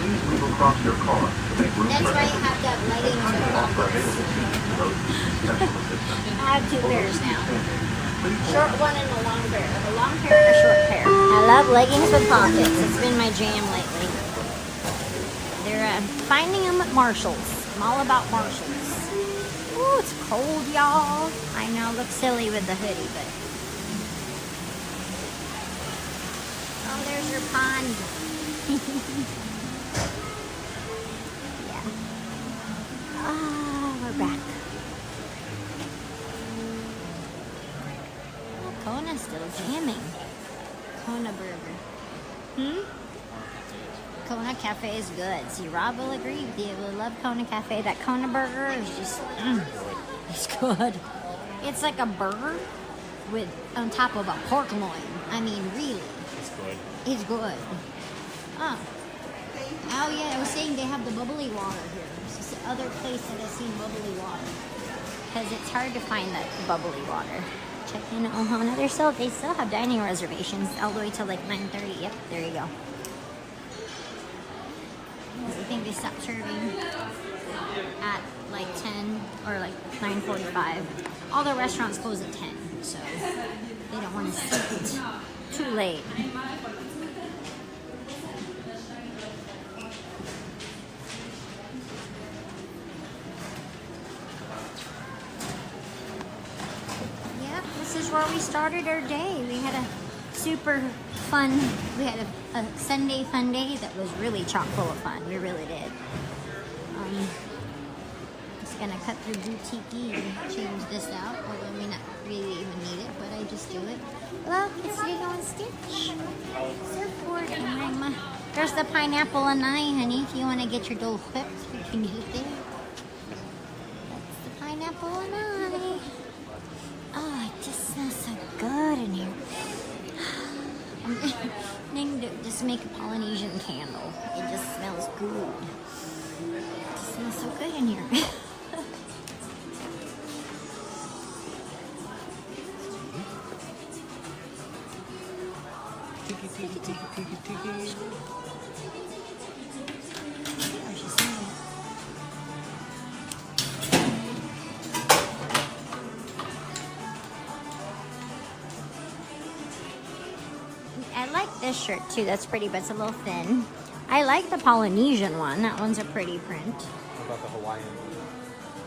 please move across your car to make room That's for why you have to have lighting to offer available seats to those needing special assistance. I have 2 pairs now. Short one and a long pair. A long pair and a short pair. I love leggings with pockets. It's been my jam lately. They're finding them at Marshall's. I'm all about Marshall's. Ooh, it's cold, y'all. I know, look silly with the hoodie, but... Oh, there's your pond. Yeah. Ah, we're back. Oh, Kona's still jamming. Kona burger. Kona Cafe is good. See, Rob will agree with you. We love Kona Cafe. That Kona burger is just, it's good. It's like a burger with on top of a pork loin. I mean, really. It's good. It's good. Oh yeah, I was saying they have the bubbly water here. It's the other place that I've seen bubbly water. Because it's hard to find that bubbly water. Check in Ohana. They still have dining reservations all the way till like 9:30. Yep, there you go. I think they stopped serving at like 10 or like 9:45. All the restaurants close at 10, so they don't want to sit too late. Yep, this is where we started our day. We had a super fun, we had a Sunday fun day that was really chock full of fun. We really did. Just gonna cut through boutique and change this out, although I may not really even need it, but I just do it. Look, it's Lego and Stitch. Surfboard. I'm wearing my... There's the pineapple and I, honey. If you want to get your dough whipped, you can get it there. That's the pineapple and I. Oh, it just smells so good in here. I'm going to just make a Polynesian candle. It just smells good. It just smells so good in here. I like this shirt too. That's pretty, but it's a little thin. I like the Polynesian one. That one's a pretty print. What about the Hawaiian?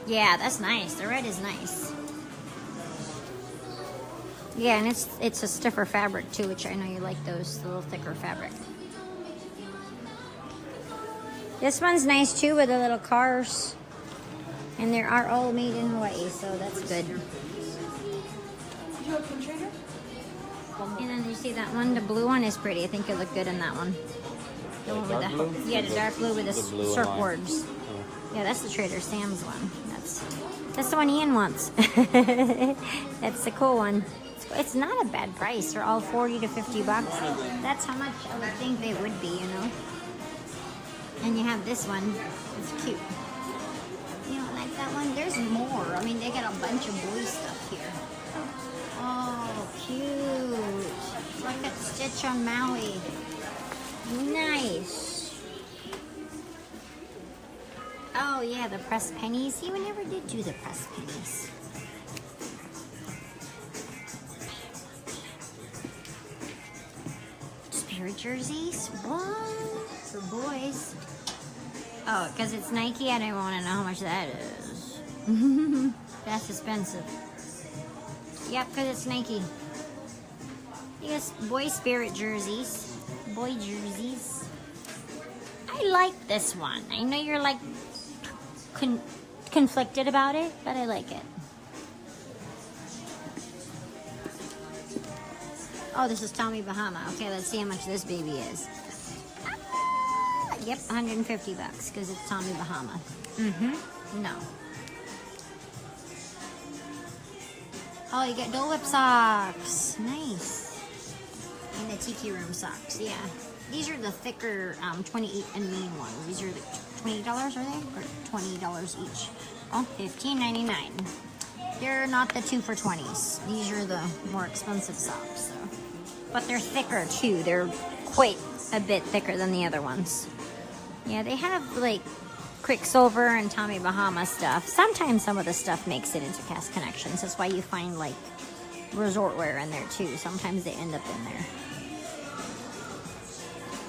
Yeah, that's nice. The red is nice. Yeah, and it's a stiffer fabric too, which I know you like those, the little thicker fabric. This one's nice too with the little cars. And they are all made in Hawaii, so that's good. And then you see that one, the blue one is pretty. I think it looked good in that one. The one with the, yeah, the dark blue with the surfboards. Yeah, that's the Trader Sam's one. That's the one Ian wants. That's the cool one. It's not a bad price. They're all 40 to 50 bucks. That's how much I would think they would be, you know. And you have this one. It's cute. You don't like that one? There's more. I mean, they got a bunch of boy stuff here. Oh, cute. Look at Stitch on Maui. Nice. Oh, yeah, the pressed pennies. See, we never did do the pressed pennies. Spirit jerseys? What? For boys. Oh, because it's Nike? I don't want to know how much that is. That's expensive. Yep, because it's Nike. Yes, boy Spirit jerseys. Boy jerseys. I like this one. I know you're like conflicted about it, but I like it. Oh, this is Tommy Bahama. Okay, let's see how much this baby is. Yep, 150 bucks because it's Tommy Bahama. No. Oh, you get Dole Whip socks. Nice. And the Tiki Room socks, yeah. These are the thicker 28 and main ones. These are the $20, are they? Or $20 each. Oh, $15.99. They're not the 2 for $20s. These are the more expensive socks, so. But they're thicker too. They're quite a bit thicker than the other ones. Yeah, they have like Quicksilver and Tommy Bahama stuff. Sometimes some of the stuff makes it into Cast Connections. That's why you find like resort wear in there too. Sometimes they end up in there.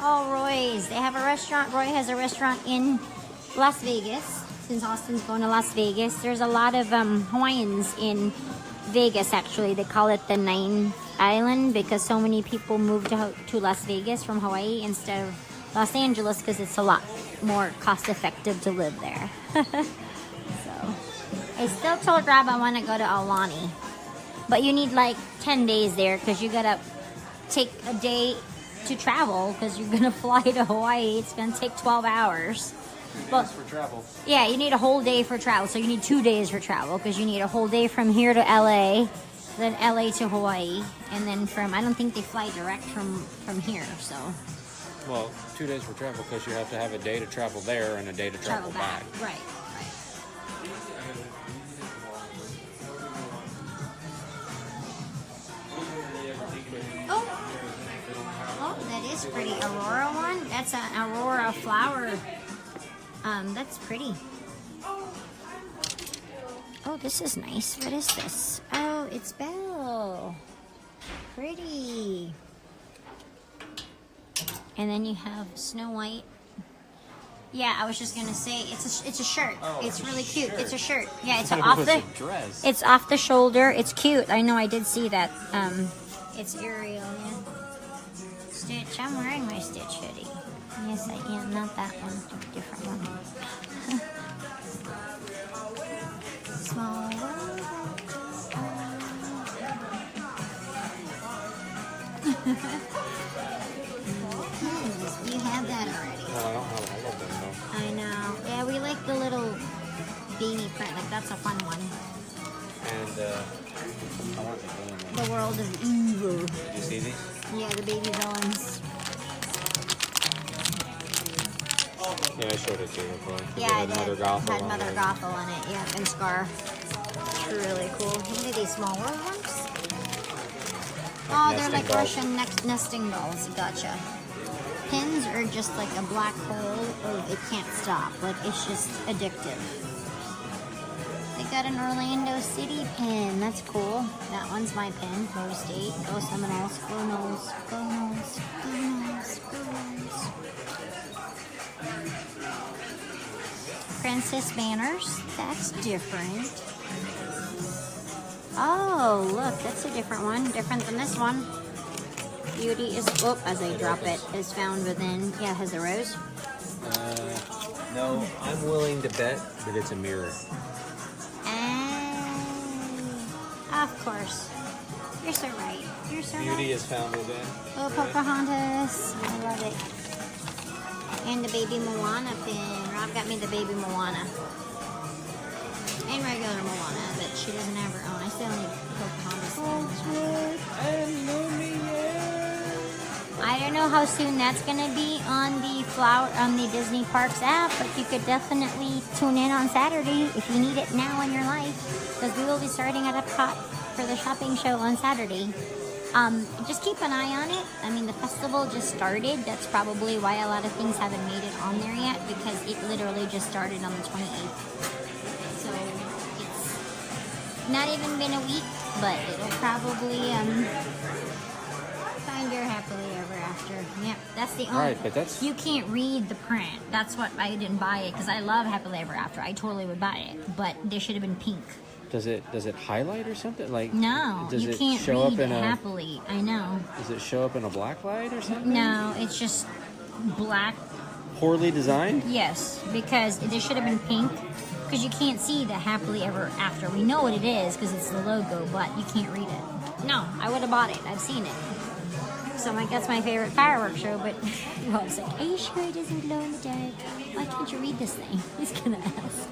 Oh, Roy's. They have a restaurant. Roy has a restaurant in Las Vegas. Since Austin's going to Las Vegas, there's a lot of Hawaiians in Vegas, actually. They call it the Nine Island because so many people move to Las Vegas from Hawaii instead of Los Angeles because it's a lot more cost-effective to live there. So, I still told Rob I want to go to Aulani. But you need like 10 days there because you got to take a day to travel because you're going to fly to Hawaii. It's going to take 12 hours. 2 days for travel. Yeah, you need a whole day for travel. So you need 2 days for travel because you need a whole day from here to LA, then LA to Hawaii, and then from, I don't think they fly direct from here, so. Well, 2 days for travel because you have to have a day to travel there and a day to travel back. Right. Oh, that is pretty. Aurora one? That's an Aurora flower. That's pretty. Oh, this is nice. What is this? Oh, it's Belle. Pretty. And then you have Snow White. Yeah, I was just gonna say it's a shirt. Oh, it's really cute. shirt. It's a shirt. Yeah, it's I off thought the it was a dress. It's off the shoulder. It's cute. I know. I did see that. It's Ariel. Yeah. Stitch. I'm wearing my Stitch hoodie. Yes, I am. Not that one. A different one. Small world. You have that already. No, I don't have all of them though. I know. Yeah, we like the little baby print. Like that's a fun one. And I want the green one. The World of Evil. Did you see these? Yeah, the baby villains. Yeah, I showed it to you before. Yeah, I did. Mother Gothel Had on Mother it. Gothel on it. Yeah, and Scar. It's really cool. What are these small world ones? Oh, they're like Russian nesting dolls. Gotcha. Pins are just like a black hole of it can't stop. Like it's just addictive. They got an Orlando City pin. That's cool. That one's my pin. Go State. Go Seminoles. Go Noles. Go Noles. Go Noles. Go Noles. Princess banners. That's different. Oh, look. That's a different one. Different than this one. Beauty is, as I drop it, is found within, yeah, has a rose. No, I'm willing to bet that it's a mirror. Of course. You're so right. You're so Beauty right. is found within. Oh, Pocahontas. I love it. And the baby Moana pin. Rob got me the baby Moana. And regular Moana, but she doesn't have her own. I still need Pocahontas. I don't know how soon that's gonna be on the Disney Parks app, but you could definitely tune in on Saturday if you need it now in your life, because we will be starting at Epcot for the shopping show on Saturday. Just keep an eye on it. I mean, the festival just started. That's probably why a lot of things haven't made it on there yet, because it literally just started on the 28th. So it's not even been a week, but it'll probably find your happily ever after. Yep, that's the only. Right, but that's. You can't read the print. That's what I didn't buy it, because I love happily ever after. I totally would buy it, but they should have been pink. Does it highlight or something? Like No, does you it can't show read up in it a, happily. I know. Does it show up in a black light or something? No, it's just black. Poorly designed? Yes, because it should have been pink. Because you can't see the happily ever after. We know what it is because it's the logo, but you can't read it. No, I would have bought it. I've seen it. So that's my favorite fireworks show, but I was like, are you sure it doesn't glow in the dark? Why can't you read this thing? He's gonna ask.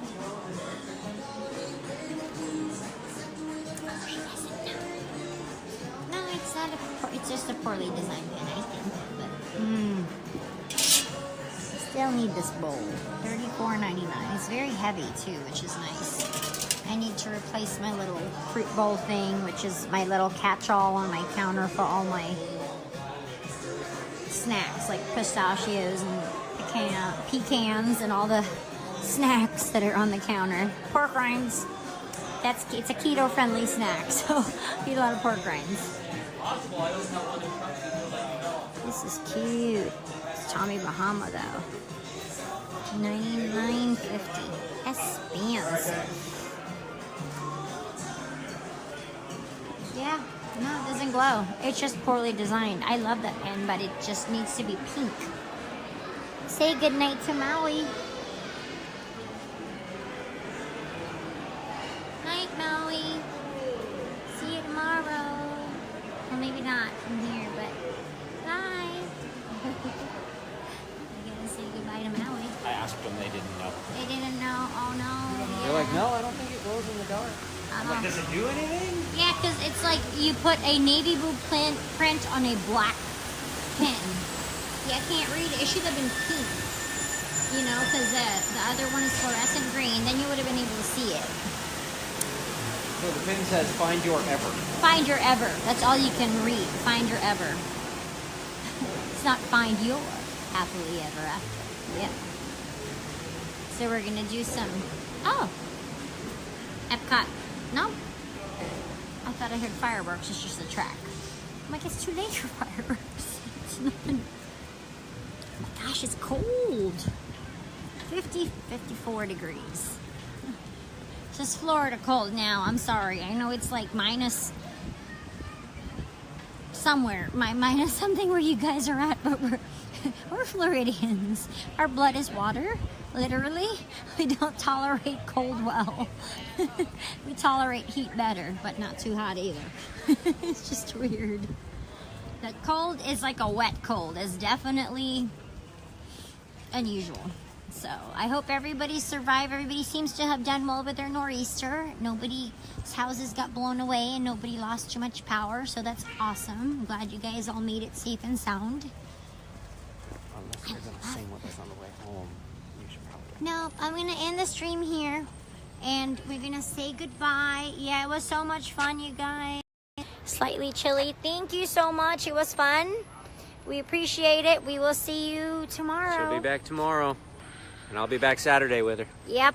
it's just a poorly designed pen, I think. But still need this bowl. $34.99. It's very heavy too, which is nice. I need to replace my little fruit bowl thing, which is my little catch-all on my counter for all my snacks, like pistachios and pecans and all the snacks that are on the counter. Pork rinds. It's a keto-friendly snack, so eat a lot of pork rinds. This is cute. It's Tommy Bahama though. $99.50. Expensive. Yeah, no, it doesn't glow. It's just poorly designed. I love that pen, but it just needs to be pink. Say goodnight to Maui. Night, Maui. See you tomorrow. Well, maybe not from here, but bye. I gotta say goodbye to Maui. I asked them, they didn't know. They didn't know. Oh no. They're like, no, I don't think it glows in the dark. I'm like, does it do anything? Yeah, because it's like you put a navy blue print on a black pen. Yeah, I can't read it. It should have been pink. You know, because the other one is fluorescent green. Then you would have been able to see it. So the pen says, find your ever. Find your ever. That's all you can read. Find your ever. It's not find your happily ever after. Yep. So we're going to do some... Oh! Epcot. No? I thought I heard fireworks. It's just a track. I'm like, it's too late for fireworks. It's nothing. Oh my gosh, it's cold. 54 degrees. It's just Florida cold now. I'm sorry. I know it's like minus somewhere. Minus something where you guys are at, but we're Floridians. Our blood is water. Literally, we don't tolerate cold well. We tolerate heat better, but not too hot either. It's just weird. The cold is like a wet cold. It's definitely unusual. So I hope everybody survived. Everybody seems to have done well with their nor'easter. Nobody's houses got blown away and nobody lost too much power. So that's awesome. I'm glad you guys all made it safe and sound. Unless they're going to sing with us on the way home. No, I'm going to end the stream here, and we're going to say goodbye. Yeah, it was so much fun, you guys. Slightly chilly. Thank you so much. It was fun. We appreciate it. We will see you tomorrow. She'll be back tomorrow, and I'll be back Saturday with her. Yep.